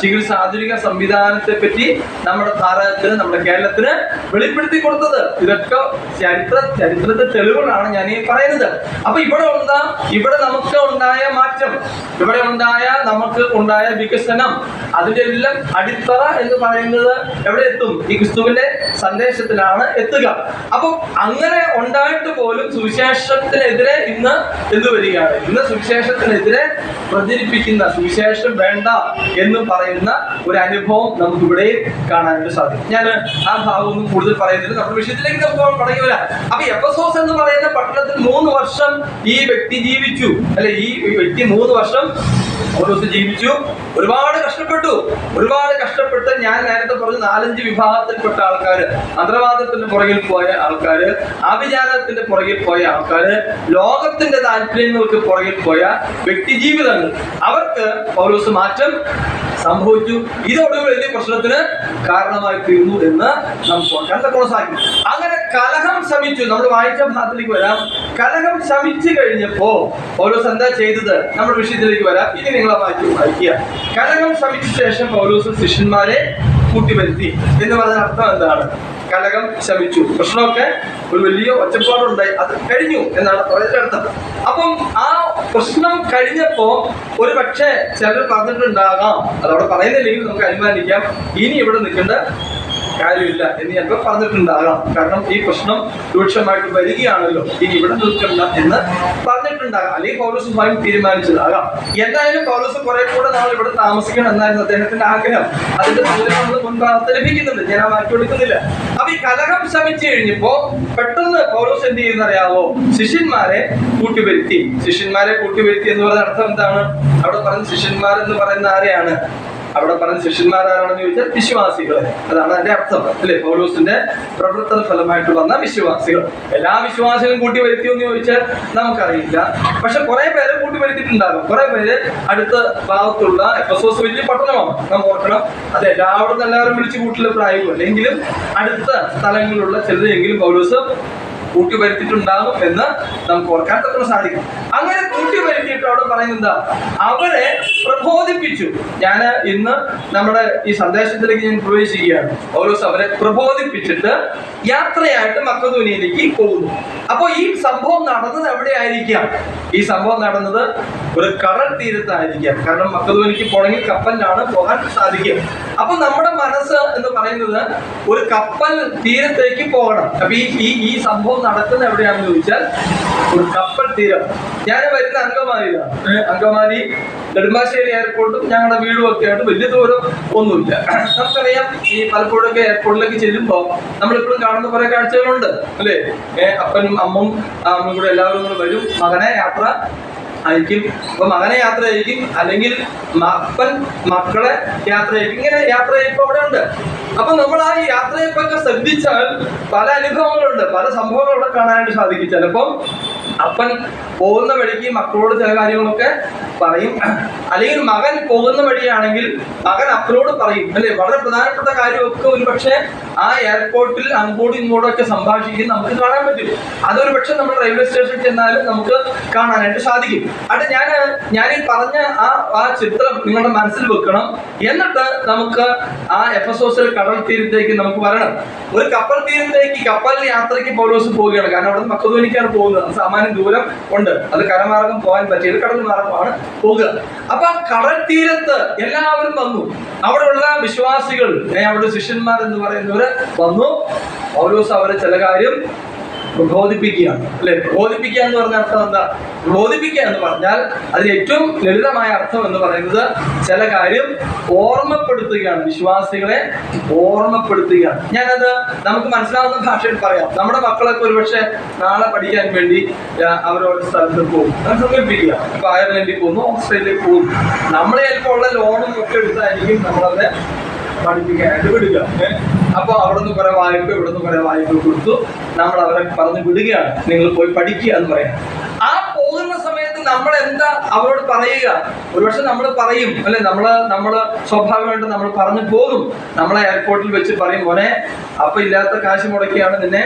ചികിത്സ, ആധുനിക സംവിധാനത്തെ പറ്റി നമ്മുടെ ഭാരതത്തിന്, നമ്മുടെ കേരളത്തിന് വെളിപ്പെടുത്തി കൊടുത്തത്. ഇതൊക്കെ ചരിത്രത്തെ തെളിവുകളാണ് ഞാൻ ഈ പറയുന്നത്. അപ്പൊ ഇവിടെ നമുക്ക് ഉണ്ടായ മാറ്റം, നമുക്ക് ഉണ്ടായ വികസനം, അതിന്റെ എല്ലാം അടിത്തറ എന്ന് പറയുന്നത് എവിടെ എത്തും? ഈ ക്രിസ്തുവിന്റെ സന്ദേശത്തിലാണ് എത്തുക. അപ്പൊ അങ്ങനെ ഉണ്ടായിട്ട് പോലും സുവിശേഷത്തിനെതിരെ ഇന്ന് എന്ത് വരികയാണ്? ഇന്ന് സുവിശേഷത്തിനെതിരെ പ്രചരിപ്പിക്കുന്ന, സുവിശേഷം വേണ്ട എന്ന് പറയുന്ന ഒരു അനുഭവം നമുക്ക് ഇവിടെ കാണാനായിട്ട് സാധിക്കും. ഞാൻ ആ ഭാഗം ഒന്നും കൂടുതൽ പറയുന്നില്ല. നമ്മുടെ വിഷയത്തിലേക്ക് നമുക്ക് മടങ്ങി വരാം. അപ്പൊ എഫെസോസ് എന്ന് പറയുന്ന പട്ടണത്തിൽ 3 വർഷം ഈ വ്യക്തി ജീവിച്ചു അല്ലെ. ഈ വ്യക്തി 3 വർഷം പൗലോസ് ജീവിച്ചു. ഒരുപാട് കഷ്ടപ്പെട്ട് ഞാൻ നേരത്തെ പറഞ്ഞു 4-5 വിഭാഗത്തിൽപ്പെട്ട ആൾക്കാര്, മന്ത്രവാദത്തിന്റെ പുറകിൽ പോയ ആൾക്കാര്, ആഭിചാരത്തിന്റെ പുറകിൽ പോയ ആൾക്കാര്, ലോകത്തിന്റെ താല്പര്യങ്ങൾക്ക് പുറകിൽ പോയ വ്യക്തി ജീവിതങ്ങൾ, അവർക്ക് പൗലോസ് മാറ്റം സംഭവിച്ചു. ഇതോടെ വലിയ പ്രശ്നത്തിന് കാരണമായി തീർന്നു എന്ന് നമുക്ക് മനസ്സിലാക്കി. അങ്ങനെ കലഹം ശമിച്ചു. നമ്മൾ വായിച്ച ഭാഗത്തിലേക്ക് വരാം. കലഹം ശമിച്ചു കഴിഞ്ഞപ്പോ പൗലോസ് എന്താ ചെയ്തത്? നമ്മുടെ വിഷയത്തിലേക്ക് വരാം. ഇനി നിങ്ങളെ വായിക്കുക. കലഹം ശമിച്ച ശേഷം പൗലോസ് ശിഷ്യന്മാരെ കൂട്ടിവരുത്തി എന്ന് പറഞ്ഞ അർത്ഥം എന്താണ്? കലഹം ശമിച്ചു, പ്രശ്നമൊക്കെ ഒരു വലിയ ഒച്ചപ്പാടുണ്ടായി, അത് കഴിഞ്ഞു എന്നാണ് പറയുന്ന അർത്ഥം. അപ്പം ആ പ്രശ്നം കഴിഞ്ഞപ്പോ ഒരു പക്ഷേ ചിലർ പറഞ്ഞിട്ടുണ്ടാകാം, അതവിടെ പറയുന്നില്ലെങ്കിൽ നമുക്ക് അനുമാനിക്കാം, ഇനി ഇവിടെ നിൽക്കേണ്ട കാര്യമില്ല എന്ന് ചിലപ്പോൾ പറഞ്ഞിട്ടുണ്ടാകാം. കാരണം ഈ പ്രശ്നം രൂക്ഷമായിട്ട് വരികയാണല്ലോ, ഇനി ഇവിടെ നിൽക്കണ്ട എന്ന് പറഞ്ഞിട്ടുണ്ടാകാം. അല്ലെങ്കിൽ പൗലോസ് സ്വയം തീരുമാനിച്ചതാകാം. എന്തായാലും പൗലോസ് കുറെ കൂടെ നാൾ ഇവിടെ താമസിക്കണം എന്നായിരുന്നു അദ്ദേഹത്തിന്റെ ആഗ്രഹം. അതിന്റെ സൂചന നമ്മൾ മുൻഭാഗത്ത് ലഭിക്കുന്നുണ്ട്, ഞാൻ ആ മാറ്റി കൊടുക്കുന്നില്ല. അപ്പൊ ഈ കലഹം ശമിച്ചു കഴിഞ്ഞപ്പോ പെട്ടെന്ന് പൗലോസ് എന്ത് ചെയ്യുന്നറിയാവോ? ശിഷ്യന്മാരെ കൂട്ടിവരുത്തി. ശിഷ്യന്മാരെ കൂട്ടിവരുത്തി എന്ന് പറയുന്ന അർത്ഥം എന്താണ്? അവിടെ പറഞ്ഞ ശിഷ്യന്മാരെന്ന് പറയുന്ന ആരെയാണ്? അവിടെ പറഞ്ഞ ശിഷ്യന്മാരാണെന്ന് ചോദിച്ചാൽ വിശ്വാസികൾ, അതാണ് അതിന്റെ അർത്ഥം അല്ലെ? പൗലോസിന്റെ പ്രവർത്തന ഫലമായിട്ട് വന്ന വിശ്വാസികൾ. എല്ലാ വിശ്വാസികളും കൂട്ടി വരുത്തിയോ എന്ന് ചോദിച്ചാൽ നമുക്കറിയില്ല. പക്ഷെ കുറെ പേരെ കൂട്ടി വരുത്തിയിട്ടുണ്ടാകും. കുറെ പേര് അടുത്ത ഭാഗത്തുള്ള എഫെസോസ് വലിയ പട്ടണമാണ്, നാം ഓർക്കണം. അത് എല്ലാവരും വിളിച്ചു കൂട്ടില്ല പ്രായവും, അല്ലെങ്കിലും അടുത്ത സ്ഥലങ്ങളിലുള്ള ചിലരെങ്കിലും പൗലോസ് കൂട്ടി വരുത്തിയിട്ടുണ്ടാകും എന്ന് നമുക്ക് ഓർക്കാൻ തന്നെ സാധിക്കും. അങ്ങനെ കൂട്ടി വരുത്തിയിട്ട് അവിടെ പറയുന്നത് അവരെ പ്രബോധിപ്പിച്ചു. ഞാൻ ഇന്ന് നമ്മുടെ ഈ സന്ദേശത്തിലേക്ക് ഞാൻ പ്രവേശിക്കുകയാണ്. പൗലോസ് അവരെ പ്രബോധിപ്പിച്ചിട്ട് യാത്രയായിട്ട് മക്കെദോനിയയിലേക്ക് പോകുന്നു. അപ്പോൾ ഈ സംഭവം നടന്നത് എവിടെയായിരിക്കാം? ഈ സംഭവം നടന്നത് ഒരു കടൽ തീരത്തായിരിക്കാം. കാരണം മക്കെദോനിയയ്ക്ക് പോകണമെങ്കിൽ കപ്പലിലാണ് പോകാൻ സാധിക്കും. അപ്പൊ നമ്മുടെ മനസ്സ് എന്ന് പറയുന്നത് ഒരു കപ്പൽ തീരത്തേക്ക് പോകണം. അപ്പൊ ഈ സംഭവം നടക്കുന്നത് എവിടെയാണെന്ന് ചോദിച്ചാൽ ഒരു കപ്പൽ തീരം. ഞാൻ വരുന്ന അങ്കമാലി നെടുമ്പാശ്ശേരി എയർപോർട്ടും ഞങ്ങളുടെ വീടും ഒക്കെ ആയിട്ട് വലിയ ദൂരം ഒന്നുമില്ല. നമുക്കറിയാം, ഈ പലപ്പോഴൊക്കെ എയർപോർട്ടിലേക്ക് ചെല്ലുമ്പോൾ നമ്മളിപ്പോഴും കാണുന്ന കുറെ കാഴ്ചകളുണ്ട് അല്ലേ? അപ്പനും അമ്മും കൂടെ എല്ലാവരും കൂടെ വരും, മകനെ യാത്ര അയക്കും. അപ്പൊ മകനെ യാത്ര അയക്കും, അല്ലെങ്കിൽ അപ്പൻ മക്കളെ യാത്ര അയക്കും. ഇങ്ങനെ യാത്ര അയപ്പ് അവിടെ ഉണ്ട്. അപ്പൊ നമ്മൾ ആ യാത്രയപ്പൊക്കെ ശ്രദ്ധിച്ചാൽ പല അനുഭവങ്ങളുണ്ട്, പല സംഭവങ്ങളും അവിടെ കാണാനായിട്ട് സാധിക്കും. ചിലപ്പം അപ്പൻ പോകുന്ന വഴിക്ക് മക്കളോട് ചില കാര്യങ്ങളൊക്കെ പറയും, അല്ലെങ്കിൽ മകൻ പോകുന്ന വഴിയാണെങ്കിൽ മകൻ അപ്പനോട് പറയും അല്ലെ? വളരെ പ്രധാനപ്പെട്ട കാര്യമൊക്കെ ഒരു പക്ഷേ ആ എയർപോർട്ടിൽ അങ്ങോട്ടും ഇങ്ങോട്ടും ഒക്കെ സംഭാഷിക്കും, നമുക്ക് കാണാൻ പറ്റും. അതൊരു പക്ഷെ നമ്മൾ റെയിൽവേ സ്റ്റേഷനിൽ ചെന്നാലും നമുക്ക് കാണാനായിട്ട് സാധിക്കും. അവിടെ ഞാൻ ഈ പറഞ്ഞ ആ ചിത്രം നിങ്ങളുടെ മനസ്സിൽ വെക്കണം. എന്നിട്ട് നമുക്ക് ആ എഫെസോസിലെ കടൽ തീരത്തേക്ക് നമുക്ക് വരണം. ഒരു കപ്പൽ തീരത്തേക്ക് കപ്പലിൽ യാത്രയ്ക്ക് പൗലോസ് പോവുകയാണ്. കാരണം അവിടെ നിന്ന് മക്കെദോനിയയ്ക്കാണ് പോകുന്നത്. സാമാന്യം ദൂരം ഉണ്ട്, അത് കരമാർഗം പോകാൻ പറ്റിയത് കടൽ മാർഗമാണ് പോകുക. അപ്പൊ ആ കടൽ തീരത്ത് എല്ലാവരും വന്നു. അവിടെയുള്ള വിശ്വാസികൾ, അവിടെ ശിഷ്യന്മാർ എന്ന് പറയുന്നവര് വന്നു. പൗലോസ് അവരെ ചില കാര്യം പ്രബോധിപ്പിക്കുകയാണ് അല്ലെ? പ്രബോധിപ്പിക്കുക എന്ന് പറഞ്ഞ അർത്ഥം എന്താ? പ്രബോധിപ്പിക്കുക എന്ന് പറഞ്ഞാൽ അതിന് ഏറ്റവും ലളിതമായ അർത്ഥം എന്ന് പറയുന്നത് ചില കാര്യം ഓർമ്മപ്പെടുത്തുകയാണ്, വിശ്വാസികളെ ഓർമ്മപ്പെടുത്തുകയാണ്. ഞാനത് നമുക്ക് മനസ്സിലാവുന്ന ഭാഷയിൽ പറയാം. നമ്മുടെ മക്കളൊക്കെ ഒരുപക്ഷെ നാളെ പഠിക്കാൻ വേണ്ടി അവരോട് സ്ഥലത്ത് പോകും, സങ്കല്പിക്കുക. ഇപ്പൊ അയർലൻഡിൽ പോകുന്നു, ഓസ്ട്രേലിയയിൽ പോകുന്നു. നമ്മളെ ചിലപ്പോൾ ഉള്ള ലോണും ഒക്കെ എടുത്തായിരിക്കും നമ്മളവരെ പഠിപ്പിക്കാനായിട്ട് വിടുക. അപ്പൊ അവിടുന്ന് കുറെ വായ്പ, ഇവിടുന്ന് കുറെ വായ്പ കൊടുത്തു നമ്മൾ അവരെ പറഞ്ഞു വിടുകയാണ്, നിങ്ങൾ പോയി പഠിക്കുക എന്ന് പറയാം. ആ പോകുന്ന സമയത്ത് നമ്മൾ എന്താ അവരോട് പറയുക? ഒരുപക്ഷെ നമ്മൾ പറയും അല്ലെ? നമ്മള് സ്വാഭാവികമായിട്ട് നമ്മൾ പറഞ്ഞു പോകും. നമ്മളെ എയർപോർട്ടിൽ വെച്ച് പറയും, മോനെ അപ്പൊ ഇല്ലാത്ത കാശ് മുടക്കിയാണ് നിന്നെ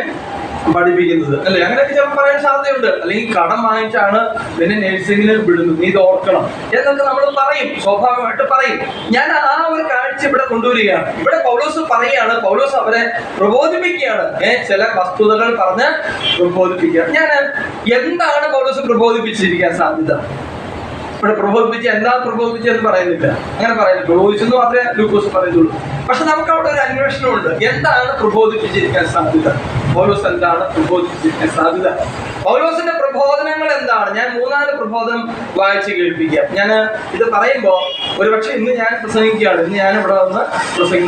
പഠിപ്പിക്കുന്നത് അല്ലെ? അങ്ങനെയൊക്കെ ചിലപ്പോൾ പറയാൻ സാധ്യതയുണ്ട്. അല്ലെങ്കിൽ കടം വാങ്ങിച്ചാണ് നിന്നെ നഴ്സിംഗിന് വിടുന്നത്, നീ ഇത് ഓർക്കണം എന്നൊക്കെ നമ്മൾ പറയും, സ്വാഭാവികമായിട്ട് പറയും. ഞാൻ ആ ഒരു കാഴ്ച ഇവിടെ കൊണ്ടുവരികയാണ്. ഇവിടെ പൗലോസ് പറയുകയാണ്, പൗലോസ് അവരെ പ്രബോധിപ്പിക്കുകയാണ്. ചില വസ്തുതകൾ പറഞ്ഞ് പ്രബോധിപ്പിക്കുകയാണ്. ഞാൻ എന്താണ് പൗലോസ് പ്രബോധിപ്പിച്ചിരിക്കാൻ സാധ്യത? ഇവിടെ പ്രബോധിപ്പിച്ച് എന്താണ് പ്രബോധിപ്പിച്ചെന്ന് പറയുന്നില്ല, അങ്ങനെ പറയുന്നില്ല. പ്രബോധിച്ചെന്ന് മാത്രമേ ലൂക്കോസ് പറയുന്നുള്ളൂ. പക്ഷെ നമുക്ക് അവിടെ ഒരു അന്വേഷണമുണ്ട്. എന്താണ് പ്രബോധിപ്പിച്ചിരിക്കാൻ സാധ്യത? പൗലോസ് എന്താണ് പ്രബോധിപ്പിച്ചിരിക്കാൻ സാധ്യത? പൗലോസിന്റെ പ്രബോധനങ്ങൾ എന്താണ്? ഞാൻ 3-4 പ്രബോധനം വായിച്ച് കേൾപ്പിക്കാം. ഞാൻ ഇത് പറയുമ്പോൾ ഒരുപക്ഷെ ഇന്ന് ഞാൻ പ്രസംഗിക്കുകയാണ്, ഇന്ന് ഞാൻ ഇവിടെ വന്ന്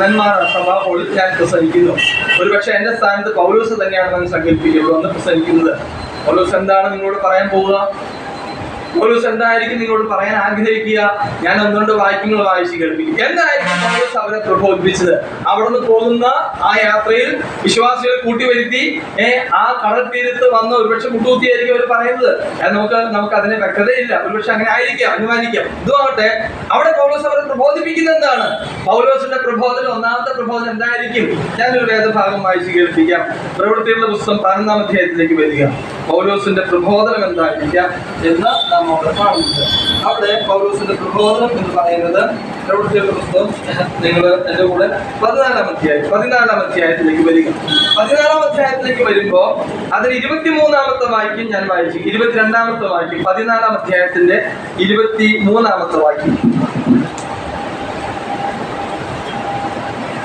നന്മാർ സഭാ ഹോളിൽ ഞാൻ പ്രസംഗിക്കുന്നു. ഒരുപക്ഷെ എന്റെ സ്ഥാനത്ത് പൗലോസ് തന്നെയാണ് ഞാൻ സങ്കല്പിക്കുന്നത് വന്ന് പ്രസംഗിക്കുന്നത്. പൗലോസ് എന്താണ് നിങ്ങളോട് പറയാൻ പോവുക? പൗലോസ് എന്തായിരിക്കും നിങ്ങളോട് പറയാൻ ആഗ്രഹിക്കുക? ഞാൻ ഒന്നുകൊണ്ട് വാക്യങ്ങൾ വായിച്ച് കേൾപ്പിക്കും. എന്തായിരിക്കും പൗലോസ് അവരെ പ്രബോധിപ്പിച്ചത്? അവിടുന്ന് പോകുന്ന ആ യാത്രയിൽ വിശ്വാസികളെ കൂട്ടിവരുത്തി ആ കടൽ തീരത്ത് വന്ന ഒരുപക്ഷെ മുട്ടുകുത്തിയായിരിക്കും അവർ പറയുന്നത്. നമുക്ക് അതിനെ വ്യക്തതയില്ല, ഒരുപക്ഷെ അങ്ങനെ ആയിരിക്കാം, അനുമാനിക്കാം. ഇതുമാവട്ടെ, അവിടെ പൗലോസ് അവരെ പ്രബോധിപ്പിക്കുന്നത് എന്താണ്? പൗലോസിന്റെ പ്രബോധനം, ഒന്നാമത്തെ പ്രബോധനം എന്തായിരിക്കും? ഞാനൊരു വേദഭാഗം വായിച്ച് കേൾപ്പിക്കാം. പ്രവൃത്തികളുടെ പുസ്തകം 11-ാം അധ്യായത്തിലേക്ക് വരിക. പൗലോസിന്റെ പ്രബോധനം എന്തായിരിക്കാം എന്ന് നാം അവിടെ കാണുന്നത്. അവിടെ പൗലോസിന്റെ പ്രബോധനം എന്ന് പറയുന്നത് പ്രവൃത്തികളുടെ പുസ്തകം, നിങ്ങൾ എന്റെ കൂടെ 14-ാം അധ്യായത്തിലേക്ക് വരിക. 14-ാം അധ്യായത്തിലേക്ക് വരുമ്പോ അതിൽ 23-ാമത്തെ വാക്യം ഞാൻ വായിച്ചു. 22-ാമത്തെ വാക്യം, 14-ാം അധ്യായത്തിന്റെ 23-ാമത്തെ വാക്യം.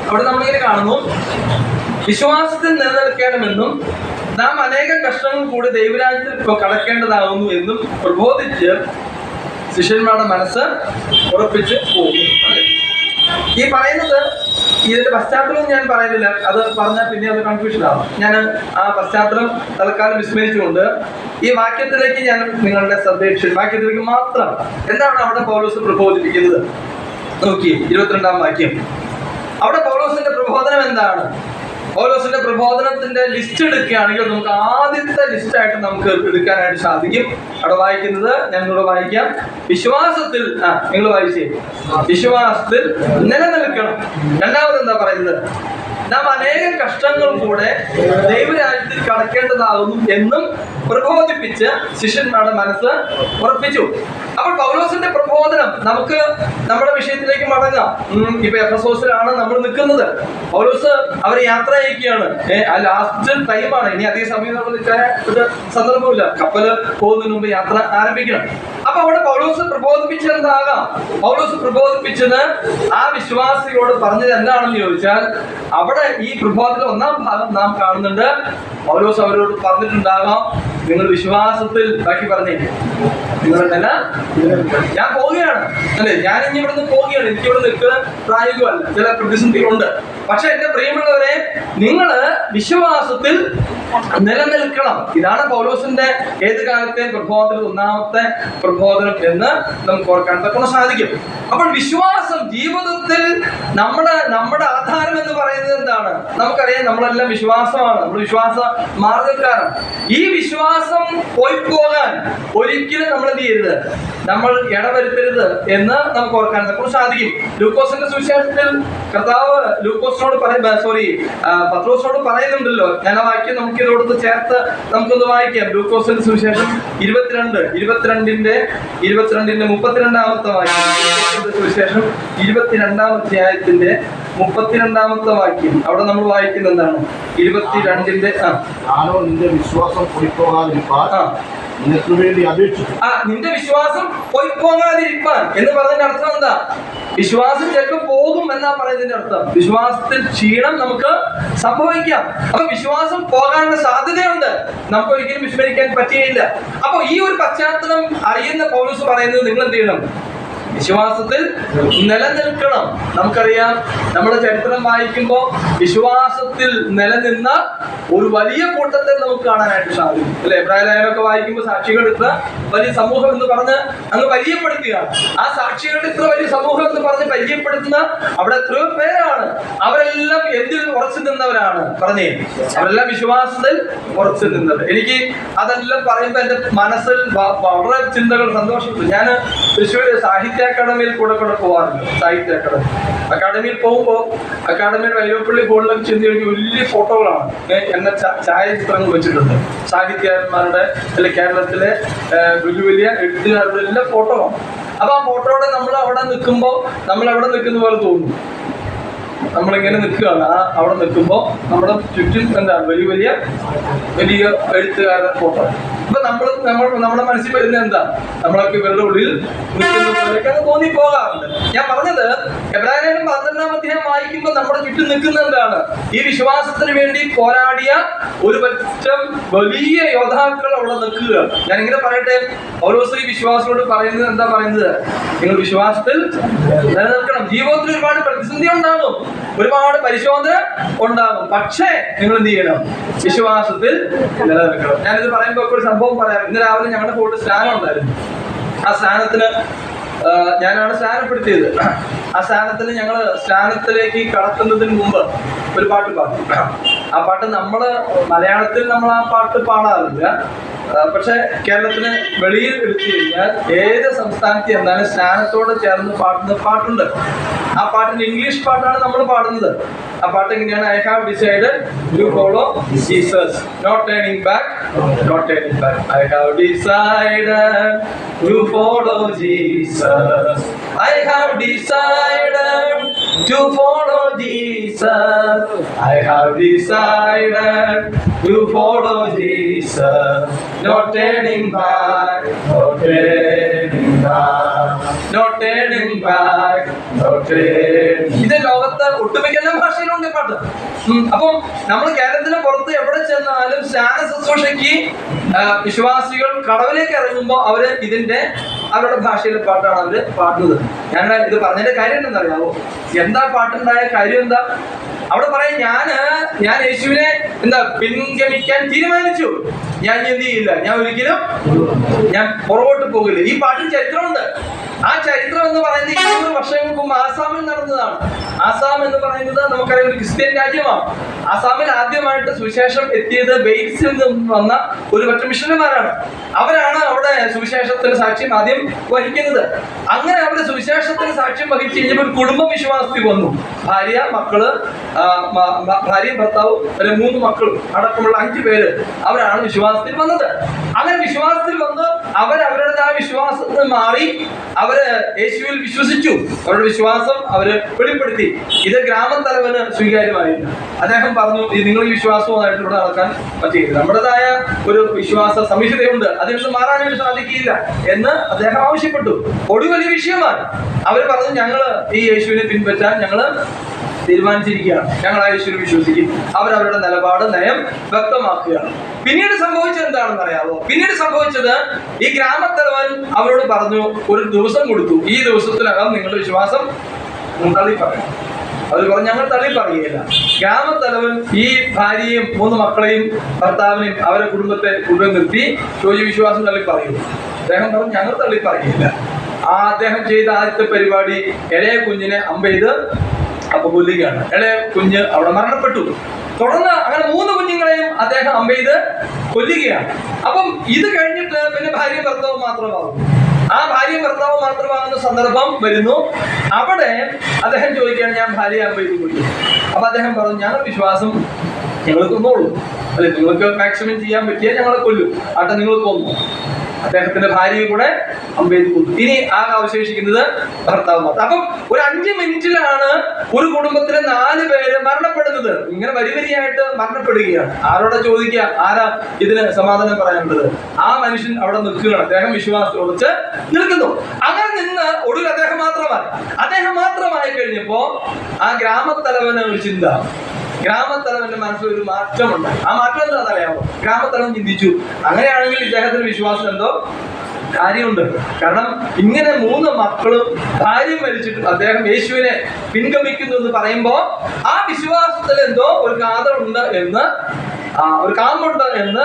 അവിടെ നമ്മളിങ്ങനെ കാണുന്നു, വിശ്വാസത്തിൽ നിലനിൽക്കണമെന്നും നാം അനേകം കഷ്ടങ്ങൾ കൂടി ദൈവരാജ്യത്തിൽ കടക്കേണ്ടതാകുന്നു എന്നും പ്രബോധിച്ച് ശിഷ്യന്മാരുടെ മനസ്സ് ഉറപ്പിച്ച് പോകും. ഈ പറയുന്നത്, ഇതിന്റെ പശ്ചാത്തലം ഞാൻ പറയുന്നില്ല, അത് പറഞ്ഞാൽ പിന്നെ അത് കൺഫ്യൂഷൻ ആവും. ഞാൻ ആ പശ്ചാത്തലം തൽക്കാലം വിസ്മരിച്ചുകൊണ്ട് ഈ വാക്യത്തിലേക്ക് ഞാൻ നിങ്ങളുടെ ശ്രദ്ധ വാക്യത്തിലേക്ക് മാത്രം. എന്താണ് അവിടെ പൗലോസ് പ്രബോധിപ്പിക്കുന്നത്? നോക്കി 22-ാം വാക്യം. അവിടെ പൗലോസിന്റെ പ്രബോധനം എന്താണ്? പൗലോസിന്റെ പ്രബോധനത്തിന്റെ ലിസ്റ്റ് എടുക്കുകയാണെങ്കിൽ നമുക്ക് ആദ്യത്തെ ലിസ്റ്റായിട്ട് നമുക്ക് എടുക്കാനായിട്ട് സാധിക്കും. അവിടെ വായിക്കുന്നത് ഞങ്ങളോട് വായിക്കാം. വിശ്വാസത്തിൽ, നിങ്ങൾ വായിച്ചേ, വിശ്വാസത്തിൽ നിലനിൽക്കണം. രണ്ടാമത് എന്താ പറയുന്നത്? നാം അനേകം കഷ്ടങ്ങൾ കൂടെ ദൈവരാജ്യത്തിൽ കടക്കേണ്ടതാകുന്നു എന്നും പ്രബോധിപ്പിച്ച് ശിഷ്യന്മാരുടെ മനസ്സ് ഉറപ്പിച്ചു. അപ്പോൾ പൗലോസിന്റെ പ്രബോധനം, നമുക്ക് നമ്മുടെ വിഷയത്തിലേക്ക് മടങ്ങാം. ഇപ്പൊ എഫെസോസിലാണ് നമ്മൾ നിൽക്കുന്നത്. പൗലോസ് അവരെ യാത്ര അയക്കുകയാണ്. ആ ലാസ്റ്റ് ടൈമാണ്, ഇനി അധിക സമയം നമ്മൾ നിൽക്കാൻ ഒരു സന്ദർഭമില്ല. കപ്പല് പോകുന്നതിന് മുമ്പ് യാത്ര ആരംഭിക്കണം. അപ്പൊ അവിടെ പൗലോസ് പ്രബോധിപ്പിച്ചത് എന്താകാം? പൗലോസ് പ്രബോധിപ്പിച്ചത് ആ വിശ്വാസികളോട് പറഞ്ഞത് എന്താണെന്ന് ചോദിച്ചാൽ, അവിടെ ഈ പ്രബോധനത്തിന്റെ 1-ാം ഭാഗം നാം കാണുന്നുണ്ട്. പൗലോസ് അവരോട് പറഞ്ഞിട്ടുണ്ടാകാം, നിങ്ങൾ വിശ്വാസത്തിൽ, ബാക്കി പറഞ്ഞേ, നിങ്ങളെന്നല്ല, ഞാൻ പോവുകയാണ് അല്ലെ, ഞാൻ ഇനി ഇവിടെ നിന്ന് പോവുകയാണ്, എനിക്ക് ഇവിടെ നിൽക്കുന്ന പ്രായോഗികമല്ല, ചില പ്രതിസന്ധികളുണ്ട്. പക്ഷെ എന്റെ പ്രിയമുള്ളവരെ, നിങ്ങള് വിശ്വാസത്തിൽ നിലനിൽക്കണം. ഇതാണ് പൗലോസിന്റെ ഏത് കാലത്തെയും പ്രബോധനത്തിൽ 1-ാമത്തെ പ്രബോധനം എന്ന് നമുക്ക് ഓർക്കാൻ തക്ക സാധിക്കും. അപ്പോൾ വിശ്വാസം ജീവിതത്തിൽ നമ്മുടെ ആധാരം എന്ന് പറയുന്നത് എന്താണ്? നമുക്കറിയാം, നമ്മളെല്ലാം വിശ്വാസമാണ്, നമ്മൾ വിശ്വാസ മാർഗക്കാരാണ്. ഈ വിശ്വാസം പോയി പോകാൻ ഒരിക്കലും നമ്മൾ എന്ത് ചെയ്യരുത്, നമ്മൾ ഇടവരുത്തരുത് എന്ന് നമുക്ക് ഓർക്കാൻ തക്ക സാധിക്കും. ലൂക്കോസിന്റെ സുവിശേഷത്തിൽ കർത്താവ് ലൂക്കോസിനോട് പത്രോസിനോട് പറയുന്നുണ്ടല്ലോ. ഞാൻ ആ വാക്യം നമുക്ക് ഇതിനോട് ചേർത്ത് നമുക്കൊന്ന് വായിക്കാം. ലൂക്കോസിന്റെ സുവിശേഷം 22-ന്റെ 32-ാമത്തെ വാക്യം. സുവിശേഷം 22-ാം അധ്യായത്തിന്റെ 32-ാമത്തെ വാക്യം. അവിടെ നമ്മൾ വായിക്കുന്നത് എന്താണ്? 22-ന്റെ നിന്റെ വിശ്വാസം നിന്റെ വിശ്വാസം പോയി പോകാതിരിക്കാൻ എന്ന് പറഞ്ഞതിന്റെ അർത്ഥം എന്താ? വിശ്വാസം ചിലപ്പോൾ പോകും എന്നാ പറയുന്നതിന്റെ അർത്ഥം. വിശ്വാസത്തിൽ ക്ഷീണം നമുക്ക് സംഭവിക്കാം. അപ്പൊ വിശ്വാസം പോകാനുള്ള സാധ്യതയുണ്ട്, നമുക്ക് ഒരിക്കലും വിസ്മരിക്കാൻ പറ്റുകയില്ല. അപ്പൊ ഈ ഒരു പശ്ചാത്തലം അറിയുന്ന പൗലോസ് പറയുന്നത്, നിങ്ങൾ എന്ത് ചെയ്യണം? വിശ്വാസത്തിൽ നിലനിൽക്കണം. നമുക്കറിയാം, നമ്മുടെ ചരിത്രം വായിക്കുമ്പോൾ വിശ്വാസത്തിൽ നിലനിന്ന ഒരു വലിയ കൂട്ടത്തെ നമുക്ക് കാണാനായിട്ട് സാധിക്കും അല്ലെ. എബ്രായലേഖനമൊക്കെ വായിക്കുമ്പോൾ സാക്ഷികളുടെ ഇത്ര വലിയ സമൂഹം എന്ന് പറഞ്ഞ് അങ്ങ് പരിചയപ്പെടുത്തുകയാണ്. ആ സാക്ഷികളുടെ ഇത്ര വലിയ സമൂഹം എന്ന് പറഞ്ഞ് പരിചയപ്പെടുത്തുന്ന അവിടെ എത്രയോ പേരാണ്. അവരെല്ലാം എന്തിൽ ഉറച്ചു നിന്നവരാണ്? പറഞ്ഞേ, അവരെല്ലാം വിശ്വാസത്തിൽ ഉറച്ചു നിന്നത്. എനിക്ക് അതെല്ലാം പറയുമ്പോൾ എന്റെ മനസ്സിൽ വളരെ ചിന്തകൾ, സന്തോഷം. ഞാൻ തൃശ്ശൂർ സാഹിത്യ അക്കാദമിയിൽ കൂടെ പോകാറുണ്ട്. സാഹിത്യ അക്കാദമിയിൽ പോകുമ്പോൾ അക്കാദമിയിൽ വൈലോപ്പള്ളി ബോർഡിലൊക്കെ ചെന്ന് കഴിഞ്ഞാൽ വലിയ ഫോട്ടോകളാണ് എന്നെ ഛായാചിത്രങ്ങൾ വെച്ചിട്ടുണ്ട്. സാഹിത്യകാരന്മാരുടെ അല്ലെ കേരളത്തിലെ വലിയ വലിയ എഴുത്തുകാരുടെ എല്ലാം ഫോട്ടോ ആണ്. അപ്പൊ ആ ഫോട്ടോയുടെ നമ്മൾ അവിടെ നിൽക്കുമ്പോൾ നമ്മൾ അവിടെ നിൽക്കുന്ന പോലെ തോന്നും. നമ്മളിങ്ങനെ നിൽക്കുകയാണ്. അവിടെ നിൽക്കുമ്പോൾ നമ്മുടെ ചുറ്റും എന്താണ് വലിയ വലിയ വലിയ എഴുത്തുകാരുടെ ഫോട്ടോ. അപ്പൊ നമ്മുടെ മനസ്സിൽ വരുന്നത് എന്താ? നമ്മളൊക്കെ ഇവരുടെ ഉള്ളിൽ നിൽക്കുന്ന പോലെയൊക്കെ തോന്നി പോകാറുണ്ട്. ഞാൻ പറഞ്ഞത്, എബ്രായലേഖനം 12-ാം അധ്യായം വായിക്കുമ്പോൾ നമ്മുടെ ചുറ്റും നിൽക്കുന്ന എന്താണ്? ഈ വിശ്വാസത്തിന് വേണ്ടി പോരാടിയ ഒരു പറ്റം വലിയ യോദ്ധാക്കൾ അവിടെ നിൽക്കുക. ഞാൻ ഇങ്ങനെ പറയട്ടെ, പൗലോസ് ഈ വിശ്വാസത്തോട് പറയുന്നത് എന്താ പറയുന്നത്? നിങ്ങൾ വിശ്വാസത്തിൽ നിലനിൽക്കണം. ജീവിതത്തിൽ ഒരുപാട് പ്രതിസന്ധി ഉണ്ടാകും, ഒരുപാട് പരിശോധന ഉണ്ടാകും. പക്ഷേ നിങ്ങൾ എന്ത് ചെയ്യണം? വിശ്വാസത്തിൽ നിലനിൽക്കണം. ഞാനിത് പറയുമ്പോൾ ഒരു സംഭവം പറയാം. ഇന്ന് രാവിലെ ഞങ്ങളുടെ കൂടെ സ്നാനം ഉണ്ടായിരുന്നു. ആ സ്നാനത്തിന് ഞാനാണ് സ്നാനപ്പെടുത്തിയത്. ആ സ്നാനത്തിന് ഞങ്ങൾ സ്നാനത്തിലേക്ക് കടക്കുന്നതിന് മുമ്പ് ഒരു പാട്ട് പാടും. ആ പാട്ട് മലയാളത്തിൽ നമ്മൾ ആ പാട്ട് പാടാറില്ല. പക്ഷെ കേരളത്തിന് വെളിയിൽ എടുത്തു കഴിഞ്ഞാൽ ഏത് സംസ്ഥാനത്ത് എന്നാലും സ്നാനത്തോട് ചേർന്ന് പാടുന്ന പാട്ടുണ്ട്. ആ പാട്ടിന് ഇംഗ്ലീഷ് പാട്ടാണ് നമ്മൾ പാടുന്നത്. ആ പാട്ട് എങ്ങനെയാണ്? I have decided to follow Jesus, not turning back, not turning back. I have decided to follow Jesus, I have decided to follow Jesus, I have decided to follow Jesus, not turning back, not turning back, not turning back, not turning. ഇത് ലോകത്ത് ഒട്ടുമിക്ക എല്ലാ ഭാഷയിലുണ്ട് പാട്ട്. അപ്പം നമ്മൾ കേരളത്തിന് പുറത്ത് എവിടെ ചെന്നാലും സ്നാന ശുശ്രൂഷയ്ക്ക് വിശ്വാസികൾ കടവിലേക്ക് ഇറങ്ങുമ്പോൾ അവരുടെ ഭാഷയിലെ പാട്ടാണ് അവര് പാടുന്നത്. ഞാൻ ഇത് പറഞ്ഞതിന്റെ കാര്യം എന്താണെന്നറിയാമോ? എന്താ പാട്ടുണ്ടായ കാര്യം എന്താ? അവിടെ പറയാം, ഞാൻ യേശുവിനെ പിൻഗമിക്കാൻ തീരുമാനിച്ചു. ഞാൻ എന്ത് ചെയ്യില്ല, ഞാൻ പുറകോട്ട് പോകില്ല. ഈ പാട്ടിന് ചരിത്രമുണ്ട്. ആ ചരിത്രം എന്ന് പറയുന്നത് 200 വർഷങ്ങൾക്ക് മുമ്പ് ആസാമിൽ നടന്നതാണ്. ആസാം എന്ന് പറയുന്നത് നമുക്കറിയാം ഒരു ക്രിസ്ത്യൻ രാജ്യമാണ്. ആസാമിൽ ആദ്യമായിട്ട് സുവിശേഷം എത്തിയത് വെയിൽസിൽ നിന്ന് വന്ന ഒരു പറ്റം മിഷണറിമാരാണ്. അവരാണ് അവിടെ സുവിശേഷത്തിന് സാക്ഷ്യം ആദ്യം വഹിക്കുന്നത്. അങ്ങനെ അവരുടെ സുവിശേഷത്തിന് സാക്ഷ്യം വഹിച്ചു കഴിഞ്ഞപ്പോൾ ഒരു കുടുംബ വിശ്വാസത്തിൽ വന്നു. ഭാര്യയും ഭർത്താവും 3 മക്കളും അടക്കമുള്ള 5 പേര് അവരാണ് വിശ്വാസത്തിൽ വന്നത്. അങ്ങനെ വിശ്വാസത്തിൽ വന്ന് അവരുടേതായ വിശ്വാസത്തിൽ മാറി അവര് യേശുവിൽ വിശ്വസിച്ചു. അവരുടെ വിശ്വാസം അവര് വെളിപ്പെടുത്തി. ഇത് ഗ്രാമത്തലവന് സ്വീകാര്യമായിരുന്നു. അദ്ദേഹം പറഞ്ഞു, നിങ്ങൾ ഈ വിശ്വാസവുമായിട്ട് ഇവിടെ നടക്കാൻ പറ്റിയില്ല, നമ്മുടേതായ ഒരു വിശ്വാസ സംഹിതയുണ്ട്, അതിൽ നിന്ന് മാറാനായിട്ട് സാധിക്കില്ല എന്ന് അദ്ദേഹം ആവശ്യപ്പെട്ടു. വലിയ വിഷയമാണ്. അവർ പറഞ്ഞു, ഞങ്ങള് ഈ യേശുവിനെ പിൻപറ്റാൻ ഞങ്ങള് തീരുമാനിച്ചിരിക്കുകയാണ്, ഞങ്ങൾ ആ യേശുവിനെ വിശ്വസിക്കും. അവരവരുടെ നിലപാട് നയം വ്യക്തമാക്കുകയാണ്. പിന്നീട് സംഭവിച്ചത് എന്താണെന്ന് അറിയാമോ? പിന്നീട് സംഭവിച്ചത് ഈ ഗ്രാമത്തലവൻ അവരോട് പറഞ്ഞു, ഒരു ദിവസം കൊടുത്തു, ഈ ദിവസത്തിനകം നിങ്ങളുടെ വിശ്വാസം തള്ളി പറയണം. അവർ പറഞ്ഞു, ഞങ്ങൾ തള്ളി പറയുകയില്ല. ഗ്രാമത്തലവൻ ഈ ഭാര്യയും 3 മക്കളെയും ഭർത്താവിനെയും അവരുടെ കുടുംബത്തെ നിർത്തി വിശ്വാസം തള്ളി പറയുന്നു. അദ്ദേഹം പറഞ്ഞു, ഞങ്ങൾ തള്ളി പറയുകയില്ല. അദ്ദേഹം ചെയ്ത ആദ്യത്തെ പരിപാടി ഇളയ കുഞ്ഞിനെ അമ്പെയ്ത് കൊല്ലുകയാണ്. ഇളയ കുഞ്ഞ് അവിടെ മരണപ്പെട്ടു. തുടർന്ന് അങ്ങനെ 3 കുഞ്ഞുങ്ങളെയും അദ്ദേഹം അമ്പെയ്ത് കൊല്ലുകയാണ്. അപ്പം ഇത് കഴിഞ്ഞിട്ട് പിന്നെ ഭാര്യയും ഭർത്താവും മാത്രമാകും. ആ ഭാര്യയും ഭർത്താവും മാത്രമാകുന്ന സന്ദർഭം വരുന്നു. അവിടെ അദ്ദേഹം ചോദിക്കുകയാണ്, ഞാൻ ഭാര്യയെ അമ്പെയ്ത് കൊല്ലും. അപ്പൊ അദ്ദേഹം പറഞ്ഞു, ഞങ്ങളുടെ വിശ്വാസം ഞങ്ങൾ കൊന്നോളൂ, അല്ലെ, നിങ്ങൾക്ക് മാക്സിമം ചെയ്യാൻ പറ്റിയാൽ ഞങ്ങളെ കൊല്ലും, ആട്ടെ നിങ്ങൾ കൊന്നു. അദ്ദേഹത്തിന്റെ ഭാര്യയെ കൂടെ അമ്പെയ്ത് കൊന്നു. ഇനി അവശേഷിക്കുന്നത് ഭർത്താവ് മാത്രം. അപ്പം ഒരു 5 മിനിറ്റിലാണ് ഒരു കുടുംബത്തിലെ 4 പേര് മരണപ്പെടുന്നത്. ഇങ്ങനെ വരിവരിയായിട്ട് മരണപ്പെടുകയാണ്. ആരോടെ ചോദിക്കുക, ആരാ ഇതിന് സമാധാനം പറയാനുള്ളത്? ആ മനുഷ്യൻ അവിടെ നിൽക്കുകയാണ്. അദ്ദേഹം വിശ്വാസത്തിൽ ഉറച്ച് നിൽക്കുന്നു. അങ്ങനെ നിന്ന് ഒടുവിൽ അദ്ദേഹം മാത്രമായി കഴിഞ്ഞപ്പോ ആ ഗ്രാമത്തലവന് ഒരു ചിന്ത, ഗ്രാമത്തലവന്റെ മനസ്സിൽ ഒരു മാറ്റമുണ്ട്. ആ മാറ്റം എന്താണെന്ന് അറിയാമോ? ഗ്രാമത്തലവൻ ചിന്തിച്ചു, അങ്ങനെയാണെങ്കിൽ ഇദ്ദേഹത്തിന്റെ വിശ്വാസം എന്തോ കാര്യമുണ്ട്. കാരണം ഇങ്ങനെ 3 മക്കളും ഭാര്യയും മരിച്ചിട്ട് അദ്ദേഹം യേശുവിനെ പിൻഗമിക്കുന്നു എന്ന് പറയുമ്പോൾ ആ വിശ്വാസത്തിൽ എന്തോ ഒരു കാതമുണ്ട് എന്ന് കാമ്പുണ്ട് എന്ന്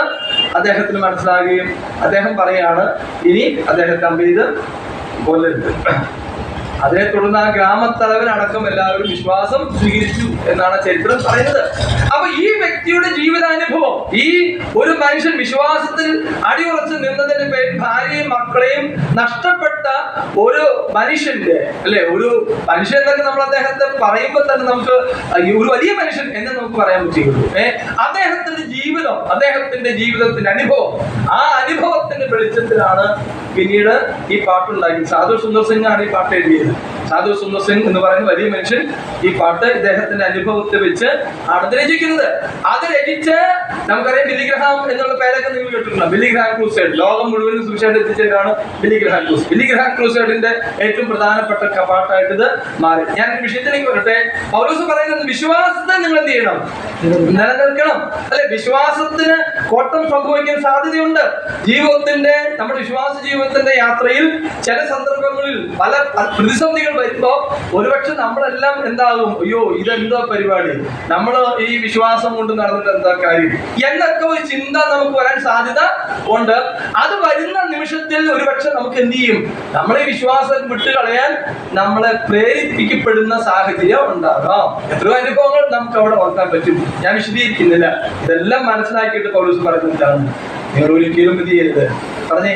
അദ്ദേഹത്തിന് മനസ്സിലാകുകയും അദ്ദേഹം പറയാണ്, ഇനി അദ്ദേഹത്തെ അമ്പെയ്ത് കൊല്ലരുത്. അതേ തുടർന്ന് ആ ഗ്രാമത്തലവൻ അടക്കം എല്ലാവരും വിശ്വാസം സ്വീകരിച്ചു എന്നാണ് ചരിത്രം പറയുന്നത്. അപ്പൊ ഈ വ്യക്തിയുടെ ജീവിതാനുഭവം, ഈ ഒരു മനുഷ്യൻ വിശ്വാസത്തിൽ അടിയുറച്ച് നിന്നതിന്റെ പേരിൽ ഭാര്യയും മക്കളെയും നഷ്ടപ്പെട്ട ഒരു മനുഷ്യന്റെ, അല്ലെ, ഒരു മനുഷ്യൻ എന്നൊക്കെ നമ്മൾ അദ്ദേഹത്തെ പറയുമ്പോൾ തന്നെ നമുക്ക് ഒരു വലിയ മനുഷ്യൻ എന്ന് നമുക്ക് പറയാൻ പറ്റുള്ളൂ. അദ്ദേഹത്തിന്റെ ജീവിതം, അദ്ദേഹത്തിന്റെ ജീവിതത്തിന്റെ അനുഭവം, ആ അനുഭവത്തിന്റെ വെളിച്ചത്തിലാണ് പിന്നീട് ഈ പാട്ടുണ്ടാക്കി. സാധു സുന്ദർ സിംഗ് ആണ് ഈ പാട്ട് എഴുതിയത്. സാധു സുന്ദർ സിംഗ് എന്ന് പറയുന്ന വലിയ മനുഷ്യൻ ഈ പാട്ട് ഇദ്ദേഹത്തിന്റെ അനുഭവത്തെ വെച്ച് ആണ് രചിക്കുന്നത്. അത് രചിച്ച് നമുക്കറിയാം ബില്ലി ഗ്രഹാം എന്നുള്ള പേരൊക്കെ നിങ്ങൾ കേട്ടിട്ടുണ്ട്. ബില്ലി ഗ്രഹാം ക്രൂസൈഡ്, ലോകം മുഴുവനും സുവിശേഷം എത്തിച്ചതാണ് Billy Graham crusade. Billy Graham ക്രൂസൈഡിന്റെ ഏറ്റവും പ്രധാനപ്പെട്ട പാട്ടായിട്ട് ഇത് മാറി. ഞാൻ വിഷയത്തിലേക്ക് വരട്ടെ. പൗലോസ് പറയുന്നത്, വിശ്വാസത്തെ നിങ്ങൾ എന്ത് ചെയ്യണം? നിലനിൽക്കണം, അല്ലെ? വിശ്വാസത്തിന് കോട്ടം സംഭവിക്കാൻ സാധ്യതയുണ്ട്. നമ്മുടെ വിശ്വാസ ജീവിതത്തിന്റെ യാത്രയിൽ ചില സന്ദർഭങ്ങളിൽ പല പ്രതിസന്ധികൾ വരുമ്പോ ഒരുപക്ഷെ നമ്മളെല്ലാം എന്താകും, അയ്യോ ഇതെന്താ പരിപാടി, നമ്മൾ ഈ വിശ്വാസം കൊണ്ട് നടന്നിട്ട് എന്താ കാര്യം എന്നൊക്കെ ഒരു ചിന്ത നമുക്ക് വരാൻ സാധ്യത ഉണ്ട്. അത് വരുന്ന നിമിഷത്തിൽ ഒരുപക്ഷെ നമുക്ക് എന്ത് ചെയ്യും, നമ്മളെ വിശ്വാസം വിട്ടുകളയാൻ നമ്മളെ പ്രേരിപ്പിക്കപ്പെടുന്ന സാഹചര്യം ഉണ്ടാകാം. എത്രയോ അനുഭവങ്ങൾ നമുക്ക് അവിടെ ഓർക്കാൻ പറ്റും. ഞാൻ വിശദീകരിക്കുന്നില്ല. ഇതെല്ലാം മനസ്സിലാക്കിയിട്ട് പൗലോസ് പറയുന്നതാണ്, നിങ്ങൾ ഒരിക്കലും എന്ത് ചെയ്യരുത്, പറഞ്ഞേ,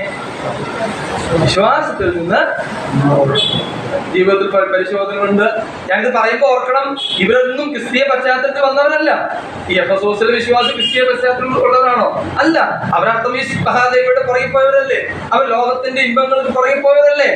വിശ്വാസത്തിൽ നിന്ന് ജീവിതത്തിൽ പരിശോധനകളുണ്ട്. ഞാനിത് പറയുമ്പോൾ ഓർക്കണം, ഇവരൊന്നും ക്രിസ്തീയ പശ്ചാത്തലത്തിൽ വന്നവരല്ല. ഈ എഫെസോസിലെ വിശ്വാസി ക്രിസ്തീയ പശ്ചാത്തലത്തിൽ ഉള്ളവരാണോ? അല്ല. അവരർത്ഥം ഈ മഹാദേവിയുടെ പുറകെ പോയവരല്ലേ, അവർ ലോകത്തിന്റെ ഇമ്പങ്ങൾക്ക് പുറകെ പോയവരല്ലേ,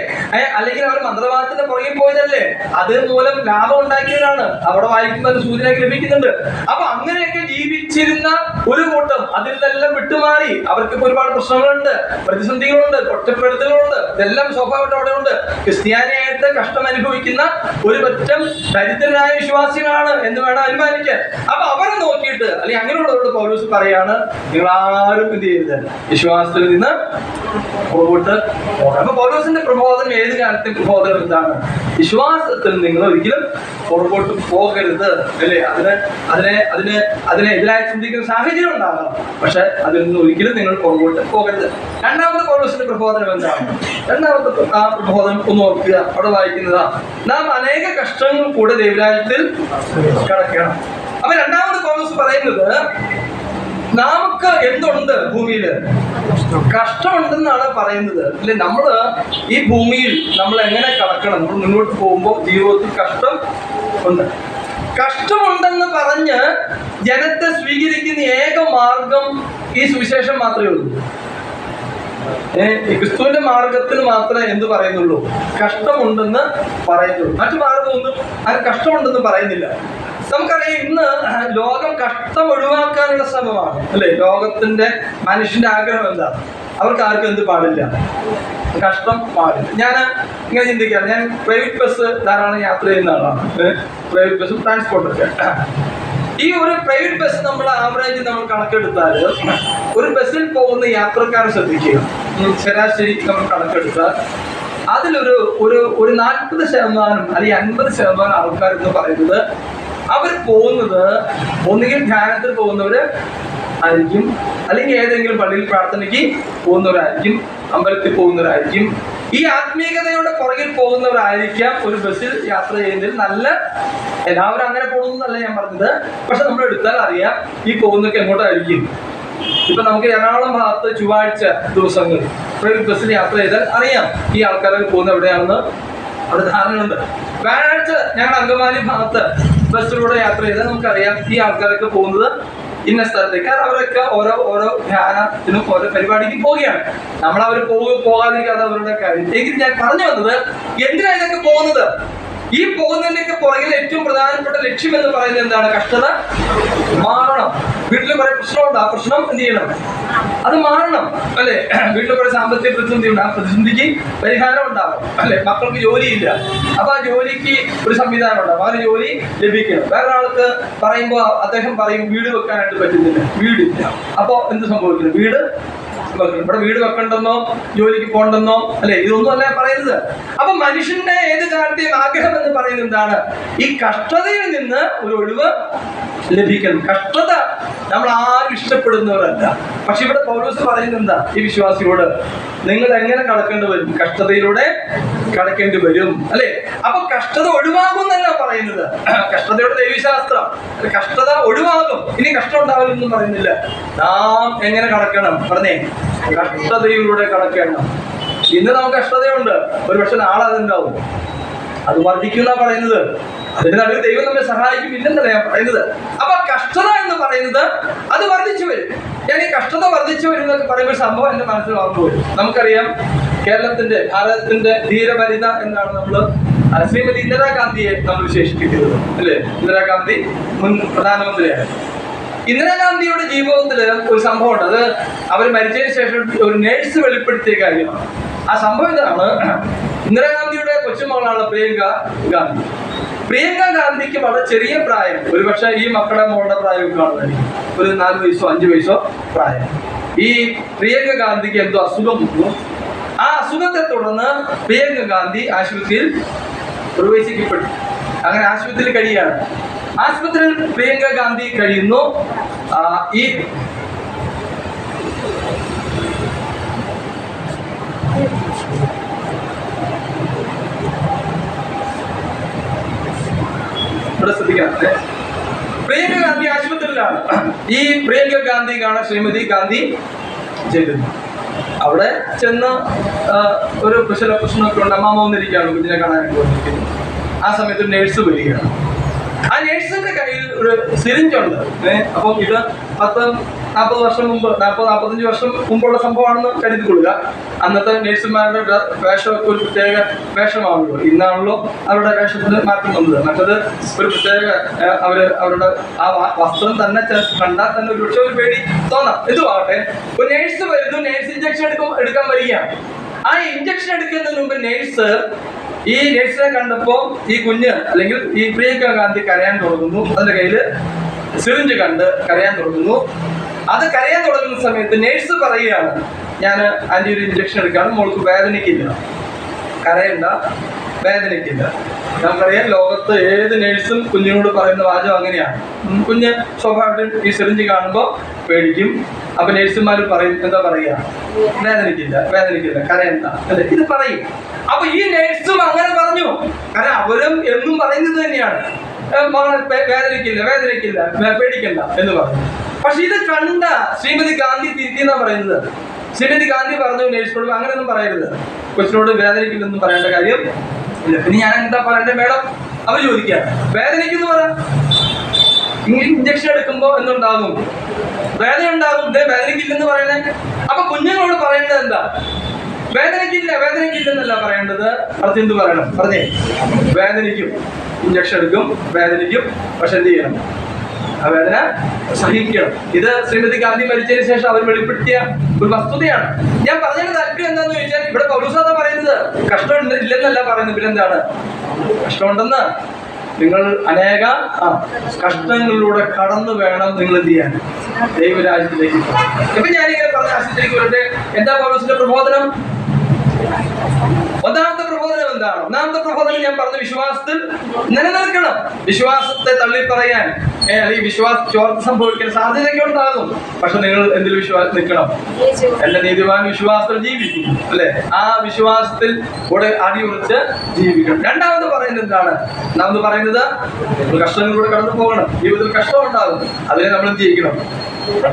അല്ലെങ്കിൽ അവർ മന്ത്രവാദത്തിന്റെ പുറകെ പോയതല്ലേ, അത് മൂലം ലാഭം ഉണ്ടാക്കിയവരാണ്. അവിടെ വായിക്കുന്ന സൂചനയൊക്കെ ലഭിക്കുന്നുണ്ട്. അപ്പൊ അങ്ങനെയൊക്കെ ജീവിച്ചിരുന്ന ഒരു കൂട്ടം അതിൽ നിന്നെല്ലാം വിട്ടുമാറി അവർക്ക് ഒരുപാട് പ്രശ്നങ്ങളുണ്ട്, പ്രതിസന്ധികളുണ്ട്, ഒറ്റപ്പെടുത്തലുകളുണ്ട്. ഇതെല്ലാം സ്വാഭാവികമായിട്ട് അവിടെ ഉണ്ട്. ക്രിസ്ത്യാനിയായിട്ട് കഷ്ടം അനുഭവിക്കുന്ന ഒരു പറ്റം ദരിദ്രനായ വിശ്വാസികളാണ് എന്ന് വേണം അനുമാനിക്കാൻ. അപ്പൊ അവരെ നോക്കിയിട്ട്, അല്ലെങ്കിൽ അങ്ങനെയുള്ളവരോട് പൗലോസ് പറയാണ്, നിങ്ങൾ ആരും എന്ത് ചെയ്യരുത്, വിശ്വാസത്തിൽ നിന്ന് പുറകോട്ട് പോകണം. അപ്പൊ പൗലോസിന്റെ പ്രബോധനം ഏത് കാലത്തെ പ്രബോധനം എന്താണ്? വിശ്വാസത്തിൽ നിങ്ങൾ ഒരിക്കലും പുറകോട്ട് പോകരുത്, അല്ലേ? അതിനെ എതിരായി ചിന്തിക്കുന്ന സാഹചര്യം ഉണ്ടാകാം, പക്ഷെ അതിൽ നിന്ന് ഒരിക്കലും നിങ്ങൾ പുറകോട്ട് പോകരുത്. രണ്ടാമത്തെ പൗലോസിന്റെ പ്രബോധനം എന്താണ്? രണ്ടാമത്തെ ആ പ്രബോധനം ഒന്ന് ഓർക്കുക. അവിടെ വായിക്കുന്നതാ, നാം അനേക കഷ്ടങ്ങൾ കൂടെ ദൈവരാജ്യത്തിൽ കടക്കണം. അപ്പൊ രണ്ടാമത് പൗലോസ് പറയുന്നത്, നമുക്ക് എന്തുണ്ട് ഭൂമിയില്? കഷ്ടമുണ്ടെന്നാണ് പറയുന്നത്, അല്ലെ? നമ്മള് ഈ ഭൂമിയിൽ നമ്മൾ എങ്ങനെ കടക്കണം, നമ്മൾ മുന്നോട്ട് പോകുമ്പോൾ ജീവിതത്തിൽ കഷ്ടം ഉണ്ട്. കഷ്ടമുണ്ടെന്ന് പറഞ്ഞ് ജനത്തെ സ്വീകരിക്കുന്ന ഏക മാർഗം ഈ സുവിശേഷം മാത്രമേ ഉള്ളൂ. ക്രിസ്തുവിന്റെ മാർഗത്തിന് മാത്രമേ എന്ത് പറയുന്നുള്ളൂ? കഷ്ടമുണ്ടെന്ന് പറയുന്നുള്ളൂ. മറ്റു മാർഗമൊന്നും അത് കഷ്ടമുണ്ടെന്ന് പറയുന്നില്ല. നമുക്കറിയാം, ഇന്ന് ലോകം കഷ്ടം ഒഴിവാക്കാനുള്ള ശ്രമമാണ്, അല്ലെ? ലോകത്തിന്റെ മനുഷ്യന്റെ ആഗ്രഹം എന്താ? അവർക്ക് ആർക്കും എന്ത് പാടില്ല? കഷ്ടം പാടില്ല. ഞാൻ ഇങ്ങനെ ചിന്തിക്കാം, ഞാൻ പ്രൈവറ്റ് ബസ് ധാരാളം യാത്ര ചെയ്യുന്ന ആളാണ്. പ്രൈവറ്റ് ബസ് ട്രാൻസ്പോർട്ടൊക്കെ. ഈ ഒരു പ്രൈവറ്റ് ബസ് നമ്മൾ ആവറേജ് നമ്മൾ കണക്കെടുത്താൽ, ഒരു ബസ്സിൽ പോകുന്ന യാത്രക്കാരെ ശ്രദ്ധിക്കുക, ശരാശരി നമ്മൾ കണക്കെടുത്താൽ അതിലൊരു 40% അല്ലെങ്കിൽ 50% ആൾക്കാർ എന്ന് പറയുന്നത് അവർ പോകുന്നത് ഒന്നുകിൽ ധ്യാനത്തിൽ പോകുന്നവര് ആയിരിക്കും, അല്ലെങ്കിൽ ഏതെങ്കിലും പള്ളിയിൽ പ്രാർത്ഥനയ്ക്ക് പോകുന്നവരായിരിക്കും, അമ്പലത്തിൽ പോകുന്നവരായിരിക്കും. ഈ ആത്മീയതയുടെ പുറകിൽ പോകുന്നവരായിരിക്കാം ഒരു ബസ്സിൽ യാത്ര ചെയ്യുന്നതിൽ നല്ല. എല്ലാവരും അങ്ങനെ പോകുന്നതല്ല ഞാൻ പറഞ്ഞത്, പക്ഷെ നമ്മൾ എടുത്താൽ അറിയാം ഈ പോകുന്നതൊക്കെ എങ്ങോട്ടായിരിക്കും. ഇപ്പൊ നമുക്ക് എറണാകുളം ഭാഗത്ത് ചൊവ്വാഴ്ച ദിവസങ്ങൾ പ്രൈവറ്റ് ബസ്സിൽ യാത്ര ചെയ്താൽ അറിയാം ഈ ആൾക്കാരൊക്കെ പോകുന്നത് എവിടെയാണെന്ന് അവിടെ ധാരണയുണ്ട്. വ്യാഴാഴ്ച ഞങ്ങൾ അങ്കമാലി ഭാഗത്ത് ബസ്സിലൂടെ യാത്ര ചെയ്താൽ നമുക്കറിയാം ഈ ആൾക്കാരൊക്കെ പോകുന്നത് ഇന്ന സ്ഥലത്തേക്ക്. അവരൊക്കെ ഓരോ ധ്യാനത്തിനും ഓരോ പരിപാടിക്ക് പോവുകയാണ്. നമ്മളവർ പോകാതിരിക്കാതെ അവരുടെ കാര്യം. എങ്കിലും ഞാൻ പറഞ്ഞു വന്നത്, എന്തിനാണ് ഇതൊക്കെ പോകുന്നത്? ഈ പോകുന്നതിനൊക്കെ പുറകിൽ ഏറ്റവും പ്രധാനപ്പെട്ട ലക്ഷ്യം എന്ന് പറയുന്നത് എന്താണ്? കഷ്ടത മാറണം. വീട്ടിൽ കുറെ പ്രശ്നമുണ്ട്, ആ പ്രശ്നം എന്ത് ചെയ്യണം? അത് മാറണം, അല്ലെ? വീട്ടിൽ കുറെ സാമ്പത്തിക പ്രതിസന്ധി ഉണ്ട്, ആ പ്രതിസന്ധിക്ക് പരിഹാരം ഉണ്ടാകും, അല്ലെ? മക്കൾക്ക് ജോലിയില്ല, അപ്പൊ ആ ജോലിക്ക് ഒരു സംവിധാനം ഉണ്ടാകും, ആ ജോലി ലഭിക്കണം. വേറൊരാൾക്ക് പറയുമ്പോൾ അദ്ദേഹം പറയും വീട് വെക്കാനായിട്ട് പറ്റുന്നില്ല, വീടില്ല. അപ്പൊ എന്ത് സംഭവിക്കുന്നു? ഇവിടെ വീട് വെക്കണ്ടെന്നോ ജോലിക്ക് പോകണ്ടെന്നോ, അല്ലെ? ഇതൊന്നും അല്ല പറയുന്നത്. അപ്പൊ മനുഷ്യന്റെ ഏത് കാലത്തെയും ആഗ്രഹം എന്ന് പറയുന്നത് എന്താണ്? ഈ കഷ്ടതയിൽ നിന്ന് ഒരു ഒഴിവ് ലഭിക്കണം. കഷ്ടത നമ്മൾ ആരും ഇഷ്ടപ്പെടുന്നവരല്ല. പക്ഷെ ഇവിടെ പൗലോസ് പറയുന്നത് എന്താ? ഈ വിശ്വാസിയോട്, നിങ്ങൾ എങ്ങനെ കടക്കേണ്ടി വരും? കഷ്ടതയിലൂടെ കടക്കേണ്ടി വരും, അല്ലെ? അപ്പൊ കഷ്ടത ഒഴിവാകുന്നല്ല പറയുന്നത്. കഷ്ടതയുടെ ദൈവശാസ്ത്രം, കഷ്ടത ഒഴിവാകും, ഇനി കഷ്ടം ഉണ്ടാവില്ലെന്നും പറയുന്നില്ല. നാം എങ്ങനെ കടക്കണം? പറഞ്ഞേ, കഷ്ടതയിലൂടെ കടക്കണം. ഇന്ന് നമുക്ക് കഷ്ടതയുണ്ട്, ഒരുപക്ഷെ നാളെ അതുണ്ടാവും, അത് വർദ്ധിക്കുന്ന പറയുന്നത്. അതിന് നടുവിൽ ദൈവം നമ്മെ സഹായിക്കുന്നില്ലെന്നല്ല ഞാൻ പറയുന്നത്. അപ്പൊ കഷ്ടത എന്ന് പറയുന്നത് അത് വർദ്ധിച്ചു വരും. ഞാൻ ഈ കഷ്ടത വർദ്ധിച്ചു വരും എന്നൊക്കെ പറയുമ്പോൾ സംഭവം എന്റെ മനസ്സിൽ ഓർമ്മ വരും. നമുക്കറിയാം, ഭാരതത്തിന്റെ ധീരവനിത എന്നാണ് നമ്മൾ ശ്രീമതി ഇന്ദിരാഗാന്ധിയെ നമ്മൾ വിശേഷിപ്പിക്കുന്നത്, അല്ലേ? ഇന്ദിരാഗാന്ധി മുൻ പ്രധാനമന്ത്രിയാണ്. ഇന്ദിരാഗാന്ധിയുടെ ജീവിതത്തിൽ ഒരു സംഭവമുണ്ട്. അത് അവർ മരിച്ചതിന് ശേഷം ഒരു നേഴ്സ് വെളിപ്പെടുത്തിയ കാര്യമാണ്. ആ സംഭവം ഇതാണ്. ഇന്ദിരാഗാന്ധിയുടെ കൊച്ചുമകളാണ് പ്രിയങ്ക ഗാന്ധി. പ്രിയങ്ക ഗാന്ധിക്ക് വളരെ ചെറിയ പ്രായം, ഒരുപക്ഷെ ഈ മക്കളുടെ മോളുടെ പ്രായമൊക്കെ കാണുമായിരിക്കും, ഒരു 4 വയസ്സോ 5 വയസ്സോ പ്രായം. ഈ പ്രിയങ്ക ഗാന്ധിക്ക് എന്തോ അസുഖം വന്നു. ആ അസുഖത്തെ തുടർന്ന് പ്രിയങ്ക ഗാന്ധി ആശുപത്രിയിൽ പ്രവേശിക്കപ്പെട്ടു. അങ്ങനെ ആശുപത്രിയിൽ കഴിയുകയാണ്. ആശുപത്രിയിൽ പ്രിയങ്ക ഗാന്ധി കഴിയുന്നു. ഈ ഇവിടെ ശ്രദ്ധിക്കണം, പ്രിയങ്ക ഗാന്ധി ആശുപത്രിയിലാണ്. ഈ പ്രിയങ്ക ഗാന്ധി കാണാൻ ശ്രീമതി ഗാന്ധി ചെല്ലുന്നു. അവിടെ ചെന്ന് ഒരു പ്രശ്നമൊക്കെ ഉണ്ട്. അമ്മാമ വന്നിരിക്കുകയാണ്, കുഞ്ഞിനെ കാണാനൊക്കെ വന്നിരിക്കുന്നു. ആ സമയത്ത് ഒരു നേഴ്സ് വരികയാണ്. ആ നേഴ്സിന്റെ കയ്യിൽ ഒരു സിറിഞ്ചുണ്ട്. അപ്പം ഇത് 40 വർഷം മുമ്പ്, 40-45 വർഷം മുമ്പുള്ള സംഭവമാണെന്ന് കരുതിക്കൊള്ളുക. അന്നത്തെ നേഴ്സുമാരുടെ വേഷമൊക്കെ ഒരു പ്രത്യേക വേഷമാണല്ലോ. ഇന്നാണല്ലോ അവരുടെ വേഷത്തിന് മാറ്റം വന്നത്. മറ്റത് ഒരു പ്രത്യേക അവരുടെ ആ വസ്ത്രം തന്നെ കണ്ടാൽ തന്നെ ഒരുപക്ഷെ ഒരു പേടി തോന്നാം. ഇതുമാകട്ടെ, ഒരു നേഴ്സ് വരുന്നു. നേഴ്സ് ഇഞ്ചക്ഷൻ എടുക്കാൻ വരികയാണ്. ആ ഇഞ്ചക്ഷൻ എടുക്കുന്നതിന് മുമ്പ് ഈ നേഴ്സിനെ കണ്ടപ്പോ ഈ കുഞ്ഞ് അല്ലെങ്കിൽ ഈ പ്രിയങ്ക ഗാന്ധി കരയാൻ തുടങ്ങുന്നു. അതിന്റെ കയ്യില് സിറിഞ്ച് കണ്ട് കരയാൻ തുടങ്ങുന്നു. അത് കരയാൻ തുടങ്ങുന്ന സമയത്ത് നേഴ്സ് പറയുകയാണ്, ഞാൻ ആന്റി ഒരു ഇഞ്ചക്ഷൻ എടുക്കുകയാണ്, മോൾക്ക് വേദനയ്ക്കില്ല, കരയണ്ട, വേദനയ്ക്കില്ല. നമുക്കറിയാം, ലോകത്ത് ഏത് നേഴ്സും കുഞ്ഞിനോട് പറയുന്ന വാചകം അങ്ങനെയാണ്. കുഞ്ഞ് സ്വാഭാവികമായിട്ടും ഈ സിറിഞ്ച് കാണുമ്പോൾ പേടിക്കും. അപ്പൊ നേഴ്സുമാർ പറയും, എന്താ പറയുക, വേദനയ്ക്കില്ല, കരയണ്ട അല്ലെ, ഇത് പറയും. അപ്പൊ ഈ നേഴ്സും അങ്ങനെ പറഞ്ഞു. കാരണം അവരും എന്നും പറയുന്നത് തന്നെയാണ്, വേദനയ്ക്കില്ല, പേടിക്കണ്ട എന്ന് പറഞ്ഞു. പക്ഷെ ഇത് കണ്ട ശ്രീമതി ഗാന്ധി തിരുത്തിയെന്നാ പറയുന്നത്. ശ്രീമതി ഗാന്ധി പറഞ്ഞു നേഴ്സിനോട്, അങ്ങനെയൊന്നും പറയരുത്, കൊച്ചിനോട് വേദനയ്ക്കില്ലെന്നും പറയേണ്ട കാര്യം ഇല്ല. പിന്നെ ഞാൻ എന്താ പറയണ്ടേ മേഡം? അവർ ചോദിക്കുക, വേദനയ്ക്കെന്ന് പറ, ഇഞ്ചക്ഷൻ എടുക്കുമ്പോ എന്തുണ്ടാകും? വേദന ഉണ്ടാകും. വേദനയ്ക്കില്ലെന്ന് പറയണേ. അപ്പൊ കുഞ്ഞുങ്ങളോട് പറയേണ്ടത് എന്താ? വേദനയ്ക്കില്ലെന്നല്ല പറയേണ്ടത്. എന്ത് പറയണം? പറഞ്ഞേ, വേദനിക്കും, ഇഞ്ചക്ഷൻ എടുക്കും, വേദനിക്കും, പക്ഷെ എന്ത് ചെയ്യണം? ആ വേദന സഹിക്കണം. ഇത് ശ്രീമതി ഗാന്ധി മരിച്ചതിന് ശേഷം അവർ വെളിപ്പെടുത്തിയ ഒരു വസ്തുതയാണ്. ഞാൻ പറഞ്ഞതിന്റെ താല്പര്യം എന്താന്ന് ചോദിച്ചാൽ, ഇവിടെ പൗലോസാദാ പറയുന്നത് കഷ്ടം ഇല്ലെന്നല്ല പറയുന്നത്. പിന്നെന്താണ്? കഷ്ടമുണ്ടെന്ന്. നിങ്ങൾ അനേക കഷ്ടങ്ങളിലൂടെ കടന്നു വേണം നിങ്ങൾ എന്ത് ചെയ്യാൻ, ദൈവരാജ്യത്തിലേക്ക്. ഇപ്പൊ ഞാനിങ്ങനെ പറഞ്ഞ ആശുപത്രിക്ക് വരട്ടെ. എന്താ പൗലോസിന്റെ പ്രബോധനം? ഒന്നാമത്തെ പ്രബോധനം എന്താണ്? ഒന്നാമത്തെ പ്രബോധനം ഞാൻ പറഞ്ഞ വിശ്വാസത്തിൽ നിലനിൽക്കണം. വിശ്വാസത്തെ തള്ളി പറയാൻ അല്ലെങ്കിൽ വിശ്വാസ ചോർച്ച സംഭവിക്കാൻ സാധ്യതയൊക്കെ ഉണ്ടാകും. പക്ഷെ നിങ്ങൾ എന്തിൽ നിൽക്കണം? എന്റെ നീതിമാൻ വിശ്വാസത്തിൽ ജീവിക്കും അല്ലെ? ആ വിശ്വാസത്തിൽ കൂടെ അടിയുറച്ച് ജീവിക്കണം. രണ്ടാമത് പറയുന്നത് എന്താണ്? ഒന്നാമത് പറയുന്നത് കഷ്ടങ്ങളിലൂടെ കടന്നു പോകണം. ജീവിതത്തിൽ കഷ്ടം ഉണ്ടാകും, അതിനെ നമ്മൾ എന്ത് ചെയ്യിക്കണം?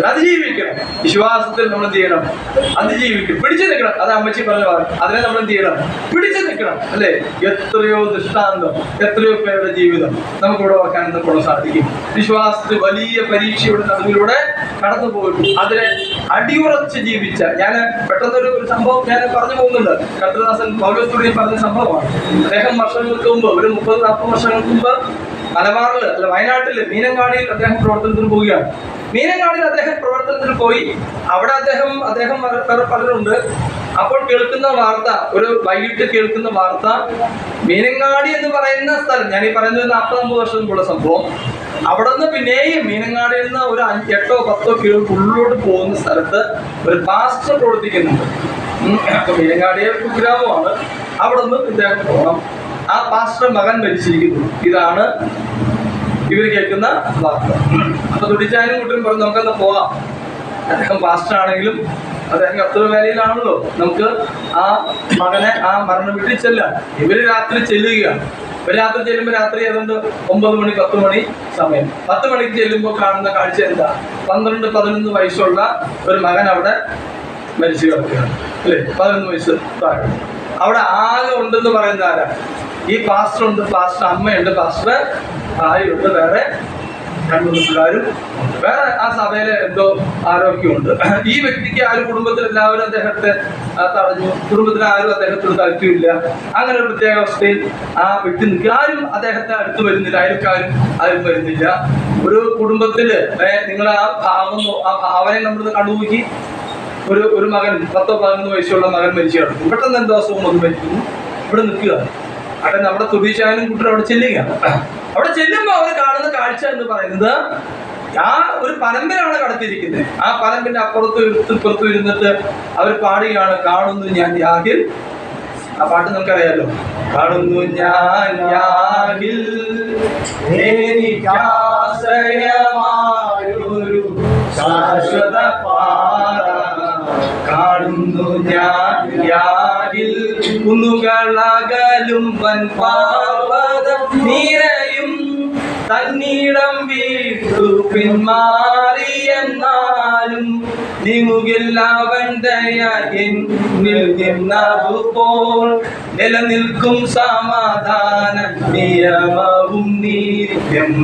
അതിജീവിക്കണം. വിശ്വാസത്തിൽ നമ്മൾ എന്ത് ചെയ്യണം? അതിജീവിക്കണം, പിടിച്ചു നിൽക്കണം. അത് അമ്മച്ചി പറഞ്ഞ വാക്ക്. അതിനെ നമ്മൾ എന്ത് ചെയ്യണം? പിടിച്ചു നിൽക്കണം അല്ലെ? എത്രയോ ദൃഷ്ടാന്തം, എത്രയോ പേരുടെ ജീവിതം നമുക്കിവിടെ വെക്കാൻ കൊണ്ട് സാധിക്കും. വിശ്വാസത്തിൽ വലിയ പരീക്ഷയുടെ നടുവിലൂടെ കടന്നു പോയിട്ടു അതിനെ അടിയുറച്ച് ജീവിച്ച, ഞാൻ പെട്ടെന്നൊരു സംഭവം ഞാൻ പറഞ്ഞു പോകുന്നുണ്ട്. കർത്തൃദാസൻ പൗലോസ് പറഞ്ഞ സംഭവമാണ്. അദ്ദേഹം വർഷങ്ങൾക്ക് മുമ്പ്, ഒരു 30-40 വർഷങ്ങൾക്ക് മുമ്പ് മലബാറിൽ അല്ല വയനാട്ടിൽ മീനങ്ങാടിയിൽ അദ്ദേഹം പ്രവർത്തനത്തിന് പോവുകയാണ്. മീനങ്ങാടിയിൽ അദ്ദേഹം പ്രവർത്തനത്തിന് പോയി. അവിടെ അദ്ദേഹം പലരുണ്ട്. അപ്പോൾ കേൾക്കുന്ന വാർത്ത, ഒരു വൈകിട്ട് കേൾക്കുന്ന വാർത്ത, മീനങ്ങാടി എന്ന് പറയുന്ന സ്ഥലം, ഞാൻ ഈ പറയുന്നത് 40-50 വർഷം മുമ്പുള്ള സംഭവം, അവിടെ നിന്ന് പിന്നെയും മീനങ്ങാടിയിൽ നിന്ന് ഒരു 8-10 കിലോമീറ്റർ ഉള്ളിലോട്ട് പോകുന്ന സ്ഥലത്ത് ഒരു പാസ്റ്റർ പ്രവർത്തിക്കുന്നുണ്ട്. അപ്പൊ മീനങ്ങാടിയെ കുഗ്രാമമാണ്. അവിടെ നിന്ന് ഇദ്ദേഹം പോകണം. ആ പാസ്റ്റർ മകൻ മരിച്ചിരിക്കുന്നു. ഇതാണ് ഇവർ കേൾക്കുന്ന വാർത്ത. അപ്പൊ തുടിച്ചാനും കൂട്ടും പറഞ്ഞു, നമുക്കന്ന് പോകാം. അദ്ദേഹം പാസ്റ്റർ ആണെങ്കിലും അദ്ദേഹം കർത്തൃ വേലയിലാണല്ലോ. നമുക്ക് ആ മകനെ ആ മരണം വീട്ടിൽ ചെല്ലാം. ഇവര് രാത്രി ചെല്ലുകയാണ്. ഇവർ രാത്രി ചെല്ലുമ്പോൾ രാത്രി ഏതാണ്ട് 9 മണി 10 മണി സമയം. 10 മണിക്ക് ചെല്ലുമ്പോൾ കാണുന്ന കാഴ്ച എന്താ? 12-11 വയസ്സുള്ള ഒരു മകൻ അവിടെ മരിച്ചു കിടക്കുകയാണ് അല്ലേ? 11 വയസ്സ് താഴെ. അവിടെ ആകെ ഉണ്ടെന്ന് പറയുന്ന ആരാ? ഈ പാസ്റ്റർ ഉണ്ട്, പാസ്റ്റർ അമ്മയുണ്ട്, പാസ്റ്റർ ഭാര്യയുണ്ട്, വേറെ 2-3 പിള്ളേരും, വേറെ ആ സഭയിലെ എന്തോ ആരോഗ്യമുണ്ട്. ഈ വ്യക്തിക്ക് ആരും, കുടുംബത്തിൽ എല്ലാവരും അദ്ദേഹത്തെ തടഞ്ഞു. കുടുംബത്തിന് ആരും അദ്ദേഹത്തിന് താല്പര്യമില്ല. അങ്ങനെ ഒരു പ്രത്യേക അവസ്ഥയിൽ ആ വ്യക്തി നിൽക്കുക. ആരും അദ്ദേഹത്തെ അടുത്ത് വരുന്നില്ല. അയൽക്കാരും ആരും വരുന്നില്ല. ഒരു കുടുംബത്തില് നിങ്ങൾ ആ ഭാവനെ നമ്മൾ കണ്ടുപോയി. ഒരു മകൻ 10-11 വയസ്സുള്ള മകൻ മരിച്ചു കിടക്കും. പെട്ടെന്ന് എന്തോ അസുഖം വന്ന് മരിക്കുന്നു. ഇവിടെ നിൽക്കുക. അവിടെ നമ്മുടെ തുടിച്ചാനും കുട്ടി അവിടെ ചെല്ലുക. അവിടെ ചെല്ലുമ്പോൾ അവർ കാണുന്ന കാഴ്ച എന്ന് പറയുന്നത്, ആ ഒരു പരമ്പരാണ് കടത്തിയിരിക്കുന്നത്. ആ പരമ്പിന്റെ അപ്പുറത്തും ഇപ്പുറത്തും ഇരുന്നിട്ട് അവർ പാടുകയാണ്, കാണുന്നു ഞാൻ യാഗിൽ ആ പാട്ട് നമുക്കറിയാലോ. കാണുന്നു ഞാൻ യാഗിൽ എനിക്കാശ്രയമായൊരു ശാശ്വത പാറ. കാണുന്നു ഞാൻ യാഗിൽ കുന്നുകളകലും വൻപാർവതം നിറയും തന്നീടം വീട്ടു പിന്മാറിയെന്നാലും നീങ്ങുകില്ല അവൻ ദയന്നിൽ നിന്നതുപോൽ നിലനിൽക്കും സമാധാന നിയമവും നീതിയും.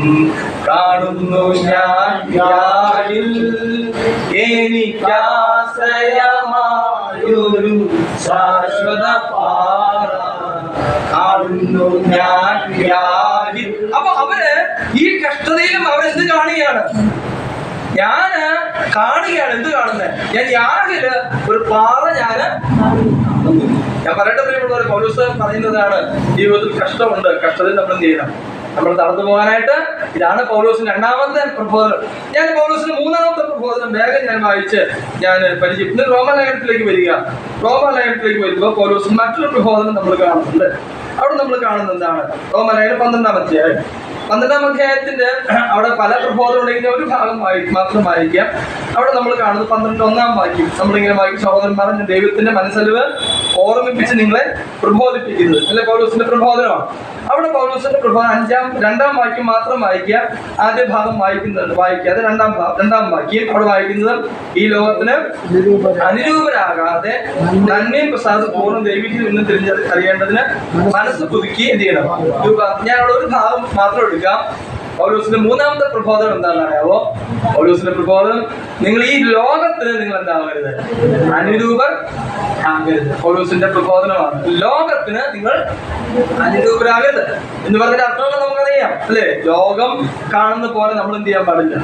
കാണുന്നു ഞാൻ യാഗിൽ എനിക്കാശ്രയമായൊരു ശാശ്വത പാറ. കാണുന്നു ഞാൻ യാഗിൽ. അപ്പൊ അവര് ഈ കഷ്ടതയിലും അവരെന്ത് കാണുകയാണ്? ഞാന് കാണുകയാണ്. എന്ത് കാണുന്നത്? ഞാൻ യാഗില് ഒരു പാറ ഞാൻ പറയട്ടെ പ്രിയമുള്ളവർ, പൗലോസ് പറയുന്നതാണ് ജീവിതത്തിൽ കഷ്ടമുണ്ട്, കഷ്ടതയിൽ നമ്മൾ എന്ത് ചെയ്യണം? നമ്മൾ നടന്നു പോകാനായിട്ട്. ഇതാണ് പൗലോസിന്റെ രണ്ടാമത്തെ പ്രബോധനം. ഞാൻ പൗലോസിന്റെ മൂന്നാമത്തെ പ്രബോധനം വേഗം ഞാൻ വായിച്ച് ഞാൻ പരിചയം. റോമാലേഖനത്തിലേക്ക് വരിക. റോമാലേഖനത്തിലേക്ക് വരുമ്പോൾ പൗലോസിന് മറ്റൊരു പ്രബോധനം നമ്മൾ കാണുന്നുണ്ട്. അവിടെ നമ്മൾ കാണുന്നത് എന്താണ്? റോമാലേഖനം 12-ാം അധ്യായം. 12-ാം അധ്യായത്തിന്റെ അവിടെ പല പ്രബോധനം ഉണ്ടെങ്കിൽ ഒരു ഭാഗം മാത്രം വായിക്കാം. അവിടെ നമ്മൾ കാണുന്നത് 12-1 വാക്യം. നമ്മളിങ്ങനെ വായിക്കും, സഹോദരന്മാരെ, ഞാൻ ദൈവത്തിന്റെ മനസ്സലിവ് ഓർമ്മിപ്പിച്ച് നിങ്ങളെ പ്രബോധിപ്പിക്കുന്നത്. അല്ലെ പൗലോസിന്റെ പ്രബോധനമാണ്. അവിടെ പൗലോസിന്റെ പ്രബോധനം 2-ാം വാക്യം മാത്രം വായിക്കുക. ആദ്യ ഭാഗം വായിക്കാതെ രണ്ടാം വാക്യം അവിടെ വായിക്കുന്നത്, ഈ ലോകത്തിന് അനുരൂപരാകാതെ നന്മയും പ്രസാദം പൂർണ്ണ ദൈവികത്തിൽ നിന്ന് തിരിച്ചറിയേണ്ടതിന് മനസ്സ് പുതുക്കി എന്ത് ചെയ്യണം? ഞാൻ അവിടെ ഒരു ഭാഗം മാത്രം എടുക്കാം. പൗലോസിന്റെ മൂന്നാമത്തെ പ്രബോധനം എന്താണെന്ന് അറിയാവോ? പൗലോസിന്റെ പ്രബോധനം, നിങ്ങൾ ഈ ലോകത്തിന് നിങ്ങൾ എന്താകരുത്? അനുരൂപർ ആകരുത്. പൗലോസിന്റെ പ്രബോധനമാണ്. ലോകത്തിന് നിങ്ങൾ അനുരൂപരാകരുത് എന്ന് പറഞ്ഞിട്ട് അർത്ഥങ്ങൾ നമുക്കറിയാം, അല്ലെ? ലോകം കാണുന്ന പോലെ നമ്മൾ എന്ത് ചെയ്യാൻ പാടില്ല,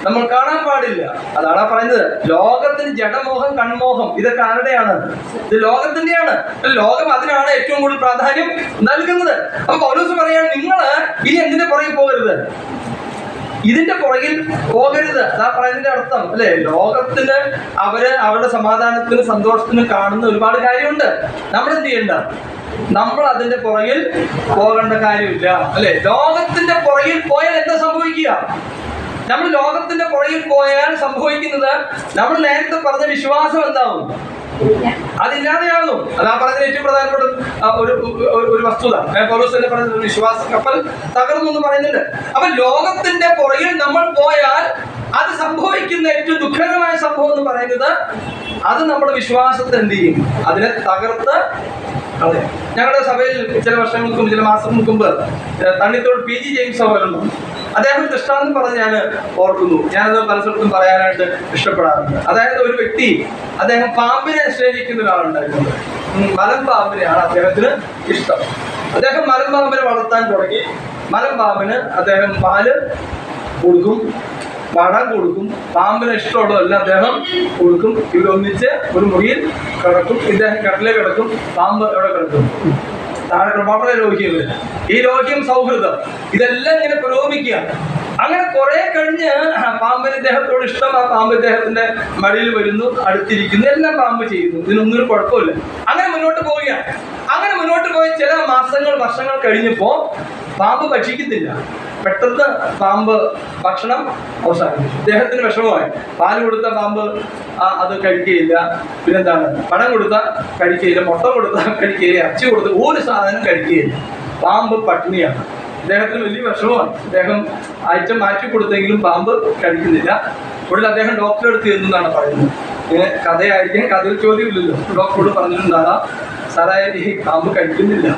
നമ്മൾ കാണാൻ പാടില്ല. അതാണ് പറയുന്നത്. ലോകത്തിന് ജഡമോഹം, കൺമോഹം, ഇതൊക്കെ ആരുടെയാണ്? ഇത് ലോകത്തിന്റെയാണ്. ലോകം അതിനാണ് ഏറ്റവും കൂടുതൽ പ്രാധാന്യം നൽകുന്നത്. അപ്പൊ പൗലോസ് പറയാണ്, നിങ്ങള് ഇനി എന്തിന്റെ പുറകിൽ പോകരുത്? ഇതിന്റെ പുറകിൽ പോകരുത്. അതാ പറയുന്നതിന്റെ അർത്ഥം, അല്ലെ? ലോകത്തിന് അവരുടെ സമാധാനത്തിന് സന്തോഷത്തിന് കാണുന്ന ഒരുപാട് കാര്യമുണ്ട്. നമ്മൾ എന്ത് ചെയ്യണ്ട? നമ്മൾ അതിന്റെ പുറകിൽ പോകേണ്ട കാര്യമില്ല, അല്ലെ? ലോകത്തിന്റെ പുറകിൽ പോയാൽ എന്താ സംഭവിക്കുക? നമ്മൾ ലോകത്തിന്റെ പുറകിൽ പോയാൽ സംഭവിക്കുന്നത്, നമ്മൾ നേരത്തെ പറഞ്ഞ വിശ്വാസം എന്താവും? അതില്ലാതെയാകും. അതാ പറഞ്ഞതിന് ഏറ്റവും പ്രധാനപ്പെട്ട ഒരു വസ്തുത. പൗലോസ് തന്നെ പറഞ്ഞ വിശ്വാസ കപ്പൽ തകർന്നു എന്ന് പറയുന്നുണ്ട്. അപ്പൊ ലോകത്തിന്റെ പുറകിൽ നമ്മൾ പോയാൽ അത് സംഭവിക്കുന്ന ഏറ്റവും ദുഃഖകരമായ സംഭവം എന്ന് പറയുന്നത്, അത് നമ്മുടെ വിശ്വാസത്തെ എന്ത് ചെയ്യും? അതിനെ തകർത്ത്. അതെ, ഞങ്ങളുടെ സഭയിൽ ചില വർഷങ്ങൾക്ക് മുമ്പ്, ചില മാസങ്ങൾക്ക് മുമ്പ് തണ്ണിത്തോട് PG ജെയിംസ് അവരുണ്ട്. അദ്ദേഹം ദൃഷ്ടാന്തം പറഞ്ഞ് ഞാൻ ഓർക്കുന്നു. ഞാനത് പല സ്ഥലത്തും പറയാനായിട്ട് ഇഷ്ടപ്പെടാറുണ്ട്. അതായത് ഒരു വ്യക്തി, അദ്ദേഹം പാമ്പിനെ സ്നേഹിക്കുന്ന ഒരാളുണ്ടായിരുന്നു. മലമ്പാമ്പിനെയാണ് അദ്ദേഹത്തിന് ഇഷ്ടം. അദ്ദേഹം മലമ്പാമ്പിനെ വളർത്താൻ തുടങ്ങി. മലമ്പാമ്പിന് അദ്ദേഹം പാല് കൊടുക്കും, വടം കൊടുക്കും, പാമ്പിന് ഇഷ്ടമുള്ളതെല്ലാം അദ്ദേഹം കൊടുക്കും. ഇവരൊന്നിച്ച് ഒരു മുറിയിൽ കിടക്കും. ഇദ്ദേഹം കട്ടിലേ കിടക്കും, പാമ്പ് എവിടെ കിടക്കും? താഴെ വളരെ ലോഹ്യം. ഈ ലോഹ്യം, സൗഹൃദം, ഇതെല്ലാം ഇങ്ങനെ പുരോഗമിക്കുക. അങ്ങനെ കുറെ കഴിഞ്ഞ് പാമ്പിന് ഇദ്ദേഹത്തോട് ഇഷ്ടം. ആ പാമ്പ് ഇദ്ദേഹത്തിന്റെ മടിയിൽ വരുന്നു, അടുത്തിരിക്കുന്നു, എല്ലാം പാമ്പ് ചെയ്യുന്നു. ഇതിനൊന്നും കുഴപ്പമില്ല. അങ്ങനെ മുന്നോട്ട് പോവുകയാണ്. അങ്ങനെ മുന്നോട്ട് പോയി ചില മാസങ്ങൾ, വർഷങ്ങൾ കഴിഞ്ഞപ്പോ പാമ്പ് ഭക്ഷിക്കുന്നില്ല. പെട്ടെന്ന് പാമ്പ് ഭക്ഷണം അവസാനിപ്പിച്ചു. ഇദ്ദേഹത്തിന് വിഷമമായി. പാല് കൊടുത്ത പാമ്പ് അത് കഴിക്കുകയില്ല. പിന്നെന്താണ്? പണം കൊടുത്താൽ കഴിക്കുകയില്ല, മുട്ട കൊടുത്താൽ കഴിക്കുകയില്ല, ഇറച്ചി കൊടുത്ത ഒരു സാധനം കഴിക്കുകയില്ല. പാമ്പ് പട്ടിണിയാണ്. അദ്ദേഹത്തിന് വലിയ വിഷമമാണ്. അദ്ദേഹം ഐറ്റം മാറ്റി കൊടുത്തെങ്കിലും പാമ്പ് കഴിക്കുന്നില്ല. ഒടുവിൽ അദ്ദേഹം ഡോക്ടറെ അടുത്ത് ചെന്നാണ് പറയുന്നത്. ഇങ്ങനെ കഥയായിരിക്കും, കഥയിൽ ചോദ്യമില്ലല്ലോ. ഡോക്ടറോട് പറഞ്ഞിട്ടുണ്ടാകാം, സാറേ ഈ പാമ്പ് കഴിക്കുന്നില്ല,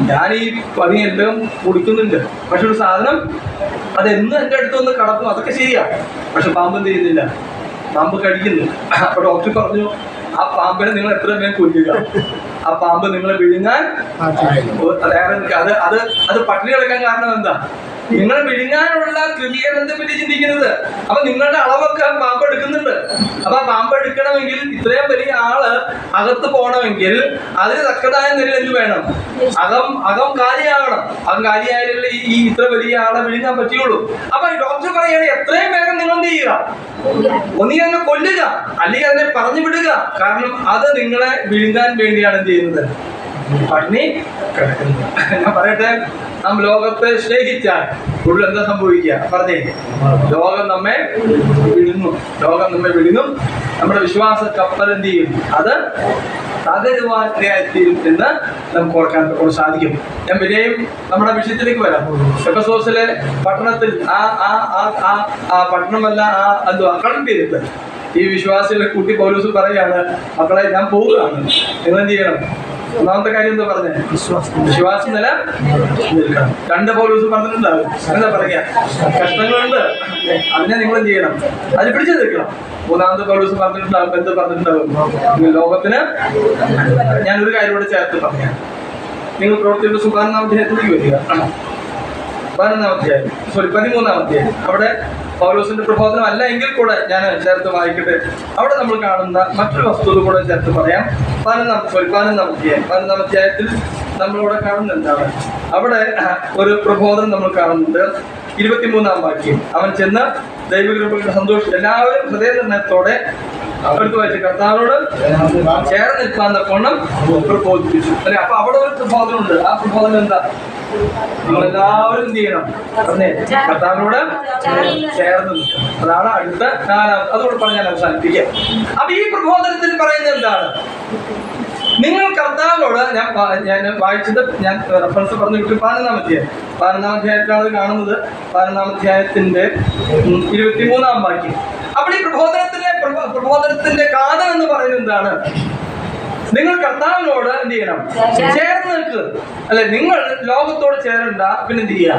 ഞാൻ ഈ പണിയെല്ലാം കൊടുക്കുന്നുണ്ട്, പക്ഷെ ഒരു സാധനം അതെന്നും എൻ്റെ അടുത്തൊന്ന് കടക്കും, അതൊക്കെ ശരിയാ, പക്ഷെ പാമ്പ് എന്ത് ചെയ്യുന്നില്ല, പാമ്പ് കഴിക്കുന്നു. അപ്പൊ ഡോക്ടർ പറഞ്ഞു, ആ പാമ്പിനെ നിങ്ങൾ എത്ര വേഗം കൊല്ലുക, ആ പാമ്പ് നിങ്ങളെ വിഴുങ്ങാൻ അത് പട്ടിണി കിടക്കാൻ കാരണം എന്താ? നിങ്ങൾ വിഴുങ്ങാനുള്ള ക്രമീകരണത്തെ പറ്റി ചിന്തിക്കുന്നത്. അപ്പൊ നിങ്ങളുടെ അളവൊക്കെ പാമ്പ് എടുക്കുന്നുണ്ട്. അപ്പൊ ആ പാമ്പ് എടുക്കണമെങ്കിൽ, ഇത്രയും വലിയ ആള് അകത്ത് പോകണമെങ്കിൽ അതിന് തക്കതായ നിലയിൽ എന്ത് വേണം? അകം കാലിയാകണം. അകം കാലിയായാലല്ലേ ഈ ഇത്ര വലിയ ആളെ വിഴുങ്ങാൻ പറ്റുള്ളൂ. അപ്പൊ ഡോക്ടർ പറയുകയാണ്, എത്രയും വേഗം നിങ്ങൾ എന്ത് ചെയ്യുക? ഒന്നീ അങ്ങ് കൊല്ലുക, അല്ലെങ്കിൽ അതിനെ പറഞ്ഞു വിടുക. കാരണം അത് നിങ്ങളെ വിഴുങ്ങാൻ വേണ്ടിയാണ് എന്ത് ചെയ്യുന്നത്? പട്ടിണി കിടക്കുന്നു. ഞാൻ പറയട്ടെ, നാം ലോകത്തെ സ്നേഹിച്ചാൽ ഉള്ളിൽ എന്താ സംഭവിക്കുക? പറഞ്ഞേ, ലോകം നമ്മെ വിഴുങ്ങും. നമ്മുടെ വിശ്വാസ കപ്പൽ എന്ത് ചെയ്യും? അത് തകരുവാൻ ഇടയായിത്തീരും എന്ന് നമുക്ക് ഓർക്കാൻ സാധിക്കും. ഞാൻ പിന്നെയും നമ്മുടെ വിഷയത്തിലേക്ക് വരാം. എഫെസോസിലെ പട്ടണത്തിൽ ആ പട്ടണമല്ല, കളക്ട് ചെയ്തിട്ട് ഈ വിശ്വാസികളെ കൂട്ടി പൗലോസ് പറയാണ്, മക്കളെ ഞാൻ പോവുകയാണ്, നിങ്ങൾ എന്ത് ചെയ്യണം? ഒന്നാമത്തെ കാര്യം എന്താ പറഞ്ഞേ? വിശ്വാസം നില നിൽക്കണം. രണ്ട് പൗലോസ് പറഞ്ഞിട്ടുണ്ടാവും. എന്താ പറയാ? കഷ്ടങ്ങളുണ്ട്, അതിനെ നിങ്ങൾ എന്ത് ചെയ്യണം? അത് പിടിച്ചു നിൽക്കണം. മൂന്നാമത്തെ പൗലോസ് പറഞ്ഞിട്ടുണ്ടാവും. എന്ത് പറഞ്ഞിട്ടുണ്ടാവും? ലോകത്തിന് ഞാനൊരു കാര്യം കൂടെ ചേർത്ത് പറയാം. നിങ്ങൾ പ്രവർത്തിയുടെ 14-ാം അധ്യായത്തിലേക്ക് വരിക. 13-ാം അധ്യായം. അവിടെ പൗലോസിന്റെ പ്രബോധനം അല്ല എങ്കിൽ കൂടെ ഞാൻ ചേർത്ത് വായിക്കട്ടെ. അവിടെ നമ്മൾ കാണുന്ന മറ്റൊരു വസ്തുത കൂടെ ചേർത്ത് പറയാം. 15-ാം അധ്യായത്തിൽ നമ്മളിവിടെ കാണുന്നത് എന്താണ്? അവിടെ ഒരു പ്രബോധനം നമ്മൾ കാണുന്നുണ്ട്. 23-ാം വാക്യം. അവൻ ചെന്ന് ദൈവകൃപയുടെ സന്തോഷം എല്ലാവരും ഹൃദയനിർണയത്തോടെ അടുത്ത് വായിച്ച കർത്താവിനോട് ചേർന്ന് നിൽക്കാവുന്ന കൊണ്ണം പ്രബോധിപ്പിച്ചു അല്ലെ. അപ്പൊ അവിടെ ഒരു പ്രബോധനമുണ്ട്. ആ പ്രബോധനം എന്താ? നമ്മളെല്ലാവരും എന്ത് ചെയ്യണം? പറഞ്ഞേ, കർത്താവിനോട് ചേർന്ന് നിൽക്കണം. അതാണ് അടുത്ത 4-ാമത്. അതുകൊണ്ട് പറഞ്ഞാൽ അവസാനിപ്പിക്കാം. അപ്പൊ ഈ പ്രബോധനത്തിൽ പറയുന്നത് എന്താണ്? നിങ്ങൾ കർത്താവിനോട്, ഞാൻ വായിച്ചത്, ഞാൻ റെഫറൻസ് പറഞ്ഞു വിട്ടു. 15-ാം അധ്യായത്തിലാണ് കാണുന്നത്. 15-ാം അധ്യായത്തിന്റെ 23-ാം വാക്യം. അപ്പോൾ ഈ പ്രബോധനത്തിന്റെ കാതൽ എന്ന് പറയുന്നത് എന്താണ്? നിങ്ങൾ കർത്താവിനോട് എന്ത് ചെയ്യണം? ചേർന്ന് നിൽക്കുക അല്ലെ. നിങ്ങൾ ലോകത്തോട് ചേരണ്ട, പിന്നെ എന്ത് ചെയ്യാം?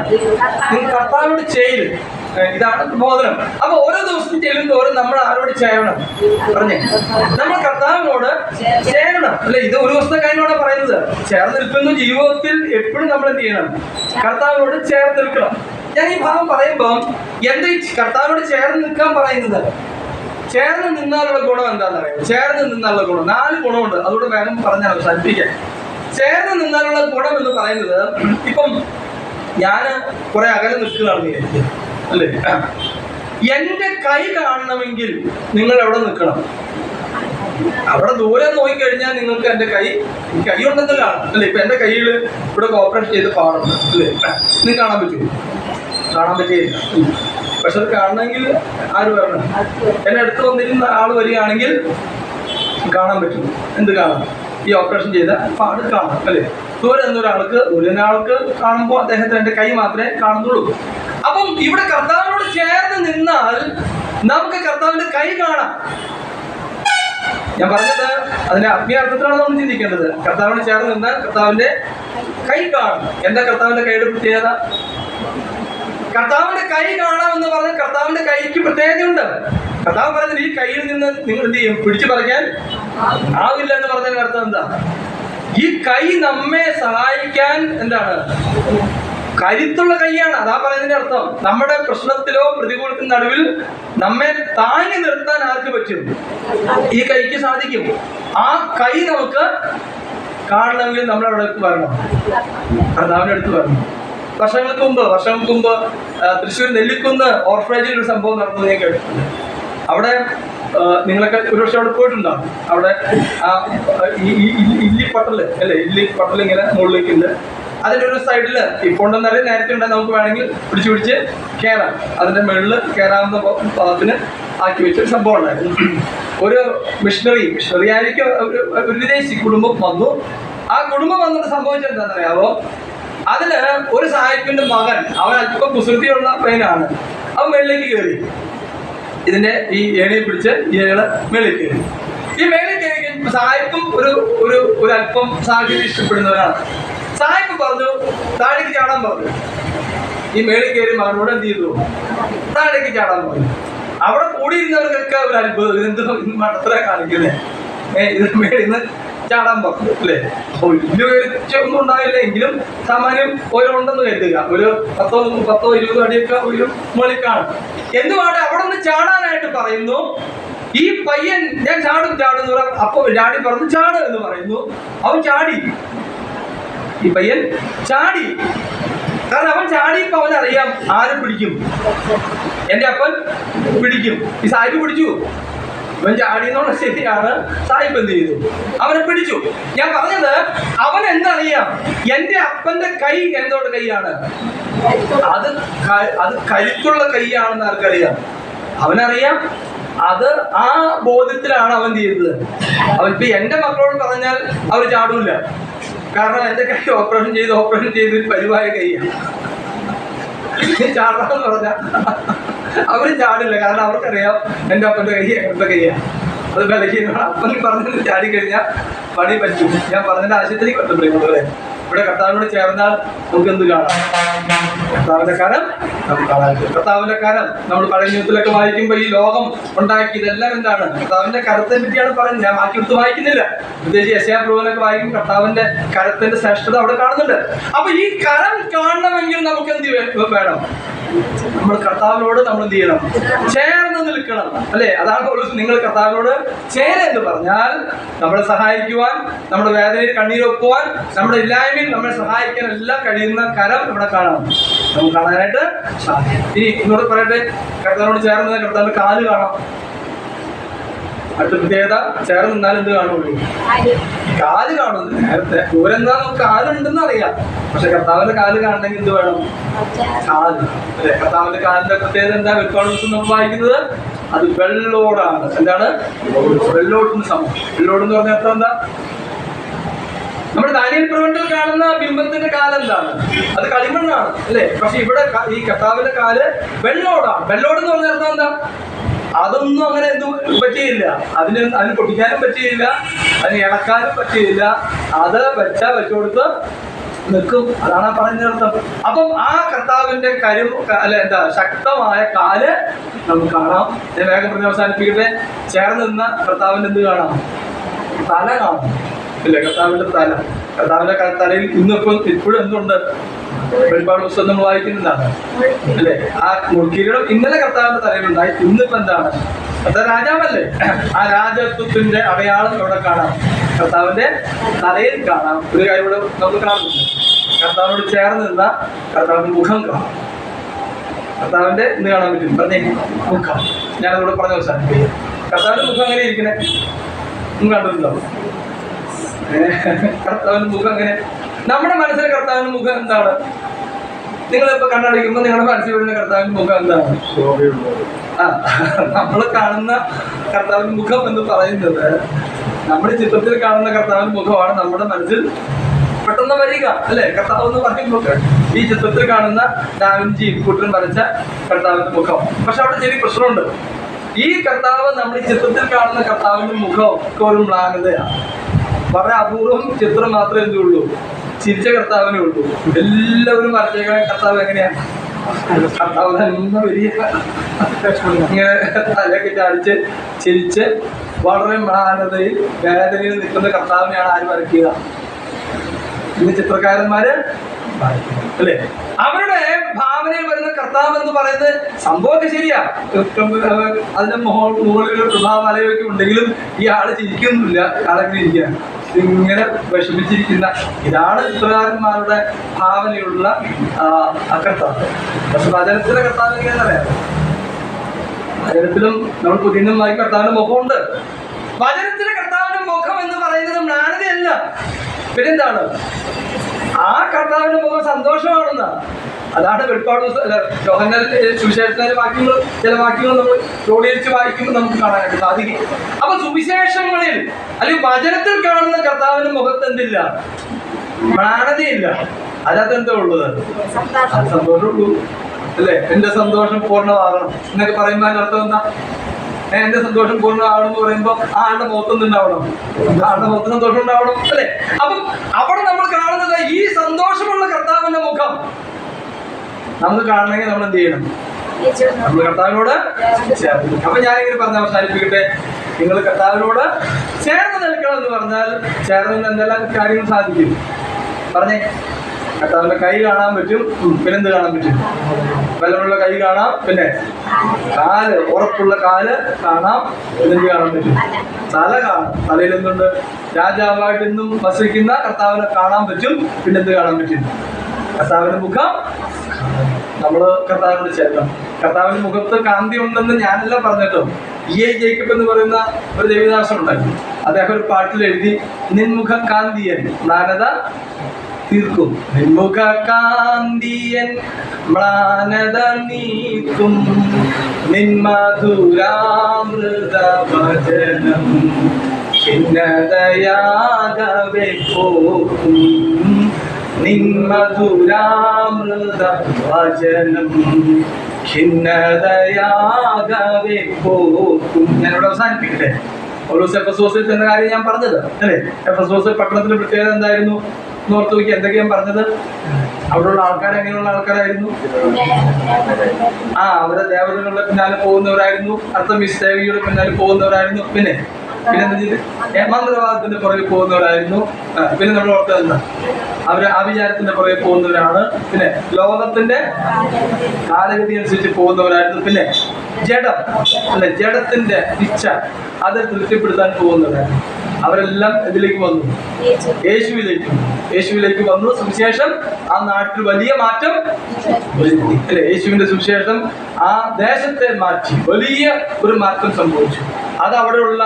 നിങ്ങൾ കർത്താവിനോട് ചേരും. ഇതാണ് പ്രബോധനം. അപ്പൊ ഓരോ ദിവസം ചെല്ലുന്തോറും നമ്മൾ ആരോട് ചേരണം? പറഞ്ഞേ, നമ്മൾ കർത്താവിനോട് ചേരണം അല്ലെ. ഇത് ഒരു ദിവസത്തെ കാര്യമാണ് പറയുന്നത്. ചേർന്ന് നിൽക്കുന്ന ജീവിതത്തിൽ എപ്പോഴും നമ്മൾ എന്ത് ചെയ്യണം? കർത്താവിനോട് ചേർന്ന് നിൽക്കണം. ഞാൻ ഈ ഭാഗം പറയുമ്പോൾ എന്താ ഈ കർത്താവിനോട് ചേർന്ന് നിൽക്കാൻ പറയുന്നത്? ചേർന്ന് നിന്നാലുള്ള ഗുണം എന്താണെന്ന് അറിയാം. ചേർന്ന് നിന്നാലുള്ള ഗുണം 4 ഗുണമുണ്ട്. അതുകൊണ്ട് വേഗം പറഞ്ഞാൽ അവസാനിപ്പിക്കാം. ചേർന്ന് നിന്നാലുള്ള ഗുണം എന്ന് പറയുന്നത്, ഇപ്പം ഞാൻ കുറെ അകലെ നിൽക്കുകയാണെന്ന് വിചാരിക്കുക അല്ലേ. എന്റെ കൈ കാണണമെങ്കിൽ നിങ്ങൾ എവിടെ നിൽക്കണം? അവിടെ ദൂരെ നോക്കിക്കഴിഞ്ഞാൽ നിങ്ങൾക്ക് എന്റെ കൈ ഉണ്ടെന്ന് കാണും അല്ലേ. ഇപ്പൊ എന്റെ കയ്യിൽ ഇവിടെ ഓപ്പറേഷൻ ചെയ്ത് പാടുന്നു അല്ലേ. നിങ്ങൾക്ക് കാണാൻ പറ്റുമോ? കാണാൻ പറ്റിയില്ല. പക്ഷെ അത് കാണണമെങ്കിൽ ആര് വരണം? എന്നെ അടുത്ത് വന്നിരുന്ന ആൾ വരികയാണെങ്കിൽ കാണാൻ പറ്റും. എന്ത് കാണാം? ഈ ഓപ്പറേഷൻ ചെയ്ത പാട് കാണാം അല്ലേ. ദൂരെ ഒരാൾക്ക് കാണുമ്പോൾ അദ്ദേഹത്തിന് എൻ്റെ കൈ മാത്രമേ കാണുന്നുള്ളൂ. അപ്പം ഇവിടെ കർത്താവിനോട് ചേർന്ന് നിന്നാൽ നമുക്ക് കർത്താവിന്റെ കൈ കാണാം. ഞാൻ പറഞ്ഞത് അതിന്റെ ആത്മീയാർത്ഥത്തിലാണ് നമ്മൾ ചിന്തിക്കേണ്ടത്. കർത്താവിനോട് ചേർന്ന് നിന്നാൽ കർത്താവിന്റെ കൈ കാണും. എന്താ കർത്താവിന്റെ കൈയുടെ പ്രത്യേകത? കർത്താവിന്റെ കൈ കാണാമെന്ന് പറഞ്ഞാൽ കർത്താവിന്റെ കൈക്ക് പ്രത്യേകതയുണ്ട്. കർത്താവ് പറയുന്നത് ഈ കയ്യിൽ നിന്ന് നിങ്ങൾ എന്ത് ചെയ്യും? പിടിച്ചു പറിക്കാൻ ആവില്ല എന്ന് പറഞ്ഞതിന്റെ അർത്ഥം എന്താ? ഈ കൈ നമ്മെ സഹായിക്കാൻ എന്താണ്? കരുത്തുള്ള കൈയാണ്. അതാ പറയുന്നതിന്റെ അർത്ഥം. നമ്മുടെ പ്രശ്നത്തിലോ പ്രതികൂലത്തിനോ നടുവിൽ നമ്മെ താങ്ങി നിർത്താൻ ആർക്ക് പറ്റും? ഈ കൈക്ക് സാധിക്കും. ആ കൈ നമുക്ക് കാണണമെങ്കിൽ നമ്മൾ അവിടെ വരണം, കർത്താവിന്റെ അടുത്ത് വരണം. വർഷങ്ങൾക്ക് മുമ്പ് തൃശ്ശൂർ നെല്ലിക്കുന്ന് ഓർഫനേജിൽ ഒരു സംഭവം നടന്നത് ഞാൻ കേട്ടിട്ടുണ്ട്. അവിടെ നിങ്ങളൊക്കെ ഒരുപക്ഷെ അവിടെ പോയിട്ടുണ്ടാവും. അവിടെ ഇല്ലിപ്പട്ടൽ അല്ലേ, ഇല്ലിപ്പട്ടൽ ഇങ്ങനെ മുകളിലേക്കുണ്ട്. അതിൻ്റെ ഒരു സൈഡിൽ ഇപ്പോൾ ഉണ്ടെന്നറിയാൻ നേരത്തെ ഉണ്ടെങ്കിൽ നമുക്ക് വേണമെങ്കിൽ പിടിച്ച് കയറാം. അതിൻ്റെ മുകളിൽ കയറാവുന്ന ഭാഗത്തിന് ആക്കി വെച്ചൊരു സംഭവം ഉണ്ടായിരുന്നു. ഒരു മിഷണറി ആയിരിക്കും, ഒരു വിദേശി കുടുംബം വന്നു. ആ കുടുംബം വന്നിട്ട് സംഭവിച്ചത് എന്താണെന്നറിയാമോ? അതിന് ഒരു സാഹിബിന്റെ മകൻ, അവൻ അല്പം കുസൃതിയുള്ള പയ്യനാണ്. അവൻ മേളിലേക്ക് കയറി, ഇതിന്റെ ഈ ഏണിയെ പിടിച്ച് ഇയാള് മേളിൽ കയറി. ഈ മേളിൽ കയറി കഴിഞ്ഞപ്പോൾ സാഹിബും ഒരു അല്പം സാഹചര്യം ഇഷ്ടപ്പെടുന്നവരാണ്. സാഹിബ് പറഞ്ഞു താഴേക്ക് ചാടാൻ പറഞ്ഞു. ഈ മേളിൽ കയറി മകനോട് എന്ത് ചെയ്തു? താഴേക്ക് ചാടാൻ പറഞ്ഞു. അവിടെ കൂടിയിരുന്നവർക്കൊക്കെ ഒരു അത്ഭുതം, ഇതെന്ത് മണ്ടത്തര കാണിക്കുന്നേ, ഇത് മേളിൽ നിന്ന് ചാടാൻ പറഞ്ഞു അല്ലേ. വലിയ ഉയർച്ചയൊന്നും ഉണ്ടായില്ല, എങ്കിലും സാമാന്യം ഉയരമുണ്ടെന്ന് കരുതുക. ഒരു 10-20 അടിയൊക്കെ ഉയരം മുകളിൽ കാണും. എന്തുവാണ് അവിടെ നിന്ന് ചാടാനായിട്ട് പറയുന്നു. ഈ പയ്യൻ ഞാൻ ചാടും എന്ന് പറയാം. അപ്പൊ ഡാഡി പറഞ്ഞു ചാട് എന്ന് പറയുന്നു. അവൻ ചാടി. ഈ പയ്യൻ ചാടി. കാരണം അവൻ ചാടിയപ്പോ അവനറിയാം ആരെ പിടിക്കും, എന്റെ അപ്പൻ പിടിക്കും. ഈ സാഹിബ് പിടിച്ചു. ഇവൻ ചാടിയെന്നുള്ള ശരിയാണ്. സാഹിബ് എന്ത് ചെയ്തു? അവനെ പിടിച്ചു. ഞാൻ പറഞ്ഞത് അവൻ എന്നറിയാം, എന്റെ അപ്പന്റെ കൈ എന്തോടെ കൈയാണ്, അത് കരുത്തുള്ള കൈയാണെന്ന് ആർക്കറിയാം? അവനറിയാം. അത് ആ ബോധ്യത്തിലാണ് അവൻ ചെയ്തത്. അവൻ ഇപ്പൊ എന്റെ മക്കളോട് പറഞ്ഞാൽ അവർ ചാടൂല. കാരണം എന്റെ കൈ ഓപ്പറേഷൻ ചെയ്ത് പരിവായ കൈയാണ്. ചാടാന്ന് പറഞ്ഞ അവര് ചാടില്ല. കാരണം അവർക്കറിയാം എന്റെ അപ്പന്റെ കൈ എങ്ങനത്തെ കൈയാണ്. അത് ബലഹീനമാണ്. അപ്പൻ പറഞ്ഞത് ചാടിക്കഴിഞ്ഞാൽ പണി പറ്റും. ഞാൻ പറഞ്ഞതിന്റെ ആശയത്തിലേക്ക് പറ്റും. ഇവിടെ കർത്താവിനോട് ചേർന്നാൽ നമുക്ക് എന്ത് കാണാം? കർത്താവിന്റെ കരം നമുക്ക് കാണാൻ പറ്റും. കർത്താവിന്റെ കരം നമ്മൾ പഴയ നിയമത്തിലൊക്കെ വായിക്കുമ്പോൾ ഈ ലോകം ഉണ്ടാക്കി ഇതെല്ലാം എന്താണ്? കർത്താവിന്റെ കരത്തെ പറ്റിയാണ് പറയുന്നത്. ഞാൻ ബാക്കി എടുത്ത് വായിക്കുന്നില്ല. പ്രത്യേകിച്ച് യെശയ്യാ പ്രവചനമൊക്കെ വായിക്കും, കർത്താവിന്റെ കരത്തിന്റെ ശ്രേഷ്ഠത അവിടെ കാണുന്നുണ്ട്. അപ്പൊ ഈ കരം കാണണമെങ്കിൽ നമുക്ക് എന്ത് വേണം? നമ്മൾ കർത്താവിനോട് നമ്മൾ എന്ത് ചെയ്യണം? ചേർന്ന് നിൽക്കണം, അല്ലെ? അതാണ് നിങ്ങൾ കർത്താവിനോട് ചേര എന്ന് പറഞ്ഞാൽ നമ്മളെ സഹായിക്കുവാൻ, നമ്മുടെ വേദനയിൽ കണ്ണീരൊപ്പുവാൻ, നമ്മുടെ ഇല്ലായ്മയിൽ നമ്മളെ സഹായിക്കാൻ എല്ലാം കഴിയുന്ന കരം ഇവിടെ കാണാം. നമുക്ക് കാണാനായിട്ട് സാധിക്കും. ഇനി ഇന്നോട് പറയട്ടെ, കർത്താവിനോട് ചേർന്ന് കർത്താവിന്റെ കാല് കാണാം. അടുത്ത പ്രത്യേകത, ചേർന്ന് നിന്നാൽ എന്ത് കാണുള്ളൂ? കാല് കാണുന്നു. നേരത്തെ ദൂരെന്താ നമുക്ക് കാലുണ്ടെന്ന് അറിയാം, പക്ഷെ കർത്താവിന്റെ കാല് കാണണമെങ്കിൽ എന്ത് വേണം? കാല്, അല്ലെ? കർത്താവിന്റെ കാലിന്റെ പ്രത്യേകത എന്താ? വെൽക്കോൺ നമ്മൾ വായിക്കുന്നത് അത് വെള്ളോടാണ്. എന്താണ്? വെള്ളോട്ടിന് സമം. വെള്ളോട് എന്ന് പറഞ്ഞാൽ അർത്ഥം എന്താ? നമ്മുടെ ദാനിയേൽ പ്രവചനത്തിൽ കാണുന്ന ബിംബത്തിന്റെ കാലം എന്താണ്? അത് കളിമണ്ണാണ്, അല്ലെ? പക്ഷെ ഇവിടെ ഈ കർത്താവിന്റെ കാല് വെള്ളോടാണ്. വെള്ളോട് എന്ന് പറഞ്ഞ അർത്ഥം എന്താ? അതൊന്നും അങ്ങനെ എന്ത് പറ്റിയില്ല. അതിന് പൊട്ടിക്കാനും പറ്റിയില്ല, അതിന് ഇളക്കാനും പറ്റിയില്ല. അത് വെച്ചുകൊടുത്ത് നിൽക്കും. അതാണ് പറഞ്ഞർത്ഥം. അപ്പം ആ കർത്താവിന്റെ ശക്തമായ കാല് നമുക്ക് കാണാം. ഞാൻ വേഗം പറഞ്ഞ് അവസാനിപ്പിക്കട്ടെ. ചേർന്ന് നിന്ന കർത്താവിന്റെ എന്ത് കാണാം? തല കാണാം, ഇല്ലേ? കർത്താവിന്റെ കർത്താവിന്റെ തലയിൽ ഇപ്പോഴും എന്തുണ്ട്? ഒരുപാട് പുസ്തകം നമ്മൾ വായിക്കുന്നതാണ്, അല്ലെ? ആ മുൾക്കിരീടം ഇന്നലെ കർത്താവിന്റെ തലയിലുണ്ടായി. ഇന്നിപ്പോ എന്താണ്? കർത്താവ് രാജാവല്ലേ? ആ രാജത്വത്തിന്റെ അടയാളം ഇവിടെ കാണാം, കർത്താവിന്റെ തലയിൽ കാണാം. ഒരു കാര്യം ഇവിടെ നമ്മൾ കാണുന്നുണ്ട്. കർത്താവിനോട് ചേർന്ന് നിന്ന കർത്താവിന്റെ മുഖം കാണാം. കർത്താവിന്റെ ഇന്ന് കാണാൻ പറ്റും. പറഞ്ഞേ, മുഖം. ഞാനതിവിടെ പറഞ്ഞ അവസാനിപ്പിക്കും. കർത്താവിന്റെ മുഖം അങ്ങനെ ഇരിക്കണേ നിങ്ങൾ കണ്ടിട്ടുണ്ടോ? കർത്താവിന്റെ മുഖം അങ്ങനെ. നമ്മുടെ മനസ്സിലെ കർത്താവിന്റെ മുഖം എന്താണ്? നിങ്ങളിപ്പോ കണ്ണടയ്ക്കുമ്പോ നിങ്ങളുടെ മനസ്സിൽ വരുന്ന കർത്താവിന്റെ മുഖം എന്താണ്? നമ്മൾ കാണുന്ന കർത്താവിന്റെ മുഖം എന്ന് പറയുന്നത് നമ്മുടെ ചിത്രത്തിൽ കാണുന്ന കർത്താവിന്റെ മുഖമാണ് നമ്മുടെ മനസ്സിൽ പെട്ടെന്ന് വരിക, അല്ലെ? കർത്താവ് എന്ന് പറയുമ്പോൾ ഈ ചിത്രത്തിൽ കാണുന്ന ഡാവിഞ്ചി കൂട്ടൻ വരച്ച കർത്താവിന്റെ മുഖം. പക്ഷെ അവിടെ ചെറിയ പ്രശ്നമുണ്ട്. ഈ കർത്താവ് നമ്മൾ ഈ ചിത്രത്തിൽ കാണുന്ന കർത്താവിന്റെ മുഖം ഒക്കെ ഒരു മ്ലാനതയാണ്. വളരെ അപൂർവം ചിത്രം മാത്രമേ എന്തുള്ളൂ? ചിരിച്ച കർത്താവിനേ ഉള്ളൂ. എല്ലാവരും വരച്ചേക്കാൻ കർത്താവ് എങ്ങനെയാണ്? കർത്താവ് തന്നെ വലിയ ഇങ്ങനെ തലയൊക്കെ ചാടിച്ച് ചിരിച്ച് വളരെ മ്ലാനതയിൽ വേദനയിൽ നിൽക്കുന്ന കർത്താവിനെയാണ് ആര് വരയ്ക്കുക? ഇന്ന് ചിത്രകാരന്മാര്, അല്ലേ? അവരുടെ ഭാവനയിൽ വരുന്ന കർത്താവ് എന്ന് പറയുന്നത് സംഭവമൊക്കെ ശരിയാ. അതിന്റെ മുകളിൽ പ്രഭാവലയൊക്കെ ഉണ്ടെങ്കിലും ഈ ആള് ചിരിക്കുന്നില്ല. ആളെങ്ങനെ ഇരിക്കുക? ഇങ്ങനെ വിഷമിച്ചിരിക്കുന്ന ഇതാണ് ചിത്രകാരന്മാരുടെ ഭാവനയുള്ള കർത്താവ്. പക്ഷെ വചനത്തിലെ കർത്താവ് എങ്ങനെയാണെന്ന് അറിയാം. വചനത്തിലും നമ്മൾ പുതിയ വായിക്കുന്ന കർത്താവിന്റെ മുഖമുണ്ട്. വചനത്തിലെ കർത്താവിന്റെ മുഖം എന്ന് പറയുന്നത് മ്ലാനതയല്ല, പിന്നെന്താണ്? ആ കർത്താവിന്റെ മുഖം സന്തോഷമാണെന്നാണ്. അതാണ് വെളിപ്പാട് യോഹന്നാന്റെ സുവിശേഷത്തിലെ വാക്യങ്ങൾ, ചില വാക്യങ്ങൾ നമ്മൾ ക്രോഡീകരിച്ച് വായിക്കുമ്പോൾ നമുക്ക് കാണാനായിട്ട് സാധിക്കും. അപ്പൊ സുവിശേഷങ്ങളിൽ അല്ലെങ്കിൽ വചനത്തിൽ കാണുന്ന കർത്താവിന്റെ മുഖത്ത് എന്തില്ല? മ്ലാനതയില്ല. അതിനകത്ത് എന്താ ഉള്ളത്? സന്തോഷമുള്ളൂ, അല്ലേ? എന്റെ സന്തോഷം പൂർണ്ണമാകണം എന്നൊക്കെ പറയുമ്പോൾ അതിന്റെ അർത്ഥം എന്താ? എന്റെ സന്തോഷം പൂർണ്ണമാകണം എന്ന് പറയുമ്പോ ആളുടെ മുഖത്തൊന്നും ഉണ്ടാവണം, ആളുടെ മുഖത്ത് സന്തോഷം ഉണ്ടാവണം, അല്ലെ? അപ്പം അവിടെ നമ്മൾ കാണുന്നത് ഈ സന്തോഷമുള്ള കർത്താവിന്റെ മുഖം നമുക്ക് കാണണമെങ്കിൽ നമ്മൾ എന്ത് ചെയ്യണം? നമ്മൾ കർത്താവിനോട് ചേർന്ന്. അപ്പൊ ഞാനിങ്ങനെ പറഞ്ഞ് അവസാനിപ്പിക്കട്ടെ. നിങ്ങൾ കർത്താവിനോട് ചേർന്ന് നിൽക്കണം എന്ന് പറഞ്ഞാൽ ചേർന്ന് എന്തെല്ലാം കാര്യങ്ങൾ സാധിക്കും? പറഞ്ഞേ. കർത്താവിന്റെ കൈ കാണാൻ പറ്റും. പിന്നെന്ത് കാണാൻ പറ്റും? ബലമുള്ള കൈ കാണാം. പിന്നെ കാല്, ഉറപ്പുള്ള കാല് കാണാം. പിന്നെന്ത് കാണാൻ പറ്റും? തല കാണാം. തലയിൽ എന്തുണ്ട്? രാജാവായിട്ട് ഇന്നും വസിക്കുന്ന കർത്താവിനെ കാണാൻ പറ്റും. പിന്നെന്ത് കാണാൻ പറ്റും? കർത്താവിന്റെ മുഖം. നമ്മള് കർത്താവിനോട് ചേർക്കണം. കർത്താവിന്റെ മുഖത്ത് കാന്തി ഉണ്ടെന്ന് ഞാനല്ല പറഞ്ഞിട്ടോ, E.A. ജേക്കബ് എന്ന് പറയുന്ന ഒരു ദേവിദാസൻ ഉണ്ടായിരുന്നു. അദ്ദേഹം ഒരു പാട്ടിൽ എഴുതി, നിൻമുഖ കാന്തിയൻ മ്ലാനത തീർക്കും, നിൻമുഖ കാന്തിയൻ മ്ലാനത നീക്കും, നിന്മധുരാമൃത ഭജനം ഖിന്നതയാകവെ പോക്കും, നിന്മധുരാമൃത ഭജനം ഖിന്നതയാകവെ പോക്കും. ഞാനിവിടെ അവസാനിപ്പിക്കട്ടെ. പൗലോസ് എഫെസോസിൽ ചെന്ന കാര്യം ഞാൻ പറഞ്ഞത് അല്ലേ? എഫെസോസ് പട്ടണത്തിന്റെ പ്രത്യേകത എന്തായിരുന്നു? നോർത്ത് നോക്കി എന്തൊക്കെയാണ് പറഞ്ഞത്? അവിടെയുള്ള ആൾക്കാർ എങ്ങനെയുള്ള ആൾക്കാരായിരുന്നു? അവരെ ദേവതകളുടെ പിന്നാലെ പോകുന്നവരായിരുന്നു, അർത്തമിസ് ദേവിയുടെ പിന്നാലെ പോകുന്നവരായിരുന്നു. പിന്നെ എന്താ ചെയ്ത്? മന്ത്രവാദത്തിന്റെ പുറകെ പോകുന്നവരായിരുന്നു. പിന്നെ നമ്മൾ ഓർത്തത് എന്താ? അവര് ആഭിചാരത്തിന്റെ പുറകെ പോകുന്നവരാണ്. പിന്നെ ലോകത്തിന്റെ കാലഗതി അനുസരിച്ച് പോകുന്നവരായിരുന്നു. പിന്നെ ജഡം അല്ലെ, ജഡത്തിന്റെ ഇച്ഛ അത് തൃപ്തിപ്പെടുത്താൻ പോകുന്നവരായിരുന്നു. അവരെല്ലാം ഇതിലേക്ക് വന്നു, യേശുവിലേക്ക് വന്നു. സുവിശേഷം ആ നാട്ടിൽ വലിയ മാറ്റം വരുത്തി അല്ലെ? യേശുവിന്റെ സുവിശേഷം ആ ദേശത്തെ മാറ്റി, വലിയ ഒരു മാറ്റം സംഭവിച്ചു. അത് അവിടെയുള്ള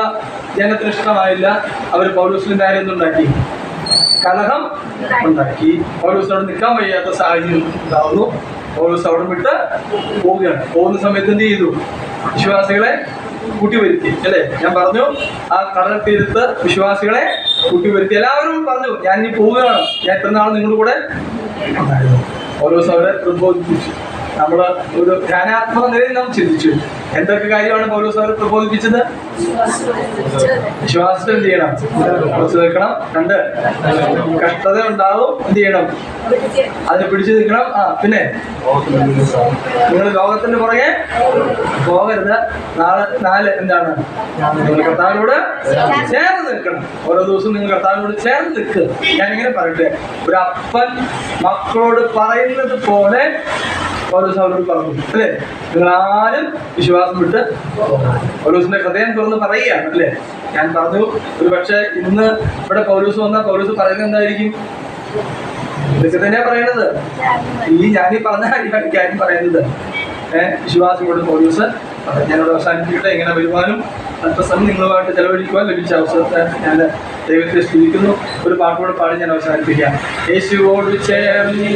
ജനത്തിന് ഇഷ്ടമായില്ല. അവർ പൗലോസിന്റെ കാര്യം എന്തുണ്ടാക്കി? കലഹം ഉണ്ടാക്കി. പൗലോസ് അവിടെ നിൽക്കാൻ വയ്യാത്ത സാഹചര്യം ഉണ്ടാവുന്നു. പൗലോസ് അവിടെ വിട്ട് പോവുകയാണ്. പോകുന്ന സമയത്ത് എന്ത് ചെയ്തു? വിശ്വാസികളെ കൂട്ടിവരുത്തി അല്ലേ? ഞാൻ പറഞ്ഞു, ആ കടൽ തീരത്ത് വിശ്വാസികളെ കൂട്ടിവരുത്തി. എല്ലാവരും പറഞ്ഞു, ഞാൻ ഇനി പോവുകയാണ്, ഞാൻ ഇത്ര നാൾ നിങ്ങളുടെ കൂടെ ഉണ്ടായിരുന്നു. പൗലോസ് അവരെ പ്രബോധിപ്പിച്ചു. നമ്മൾ ഒരു ധ്യാനാത്മക നിലയിൽ നാം ചിന്തിച്ചു, എന്തൊക്കെ കാര്യമാണ് പൗലോസ് അവരെ പ്രബോധിപ്പിച്ചത്? വിശ്വാസത്തിൽ എന്ത് ചെയ്യണം? ഉറച്ചു നിൽക്കണം. 2, കഷ്ടത ഉണ്ടാവും, എന്ത് ചെയ്യണം? അതിനെ പിടിച്ചു നിൽക്കണം. പിന്നെ നിങ്ങൾ ലോകത്തിന്റെ പുറകെ പോകരുത്. 4 എന്താണ്? നിങ്ങൾ കർത്താവിനോട് ചേർന്ന് നിൽക്കണം. ഓരോ ദിവസവും നിങ്ങൾ കർത്താവിനോട് ചേർന്ന് നിൽക്കുക. ഞാനിങ്ങനെ പറയട്ടെ, ഒരു അപ്പൻ മക്കളോട് പറയുന്നത് പോലെ പൗലോസ് അവരോട് പറഞ്ഞു അല്ലേ? നിങ്ങൾ ആരും വിശ്വാസം വിട്ട് പൗലോസിന്റെ ഹൃദയം തുറന്ന് പറയുകയാണ് അല്ലേ? ഞാൻ പറഞ്ഞു, ഒരു പക്ഷെ ഇന്ന് ഇവിടെ പൗലോസ് വന്നാൽ പൗലോസ് പറയുന്നത് എന്തായിരിക്കും? ഇതൊക്കെ തന്നെയാ പറയണത്. ഞാനീ പറഞ്ഞ കാര്യം പറയുന്നത് വിശ്വാസിയോട് പൗലോസ്. ഞാനിവിടെ അവസാനിപ്പിക്കട്ടെ. ഇങ്ങനെ വരുവാനും അല്പസമയം നിങ്ങളുമായിട്ട് ചെലവഴിക്കുവാൻ ലഭിച്ച അവസരത്തെ ഞാൻ ദൈവത്തെ സ്തുതിക്കുന്നു. ഒരു പാട്ടുകൂടെ പാടി ഞാൻ അവസാനിപ്പിക്കാം. യേശുവോട് ചേർന്ന്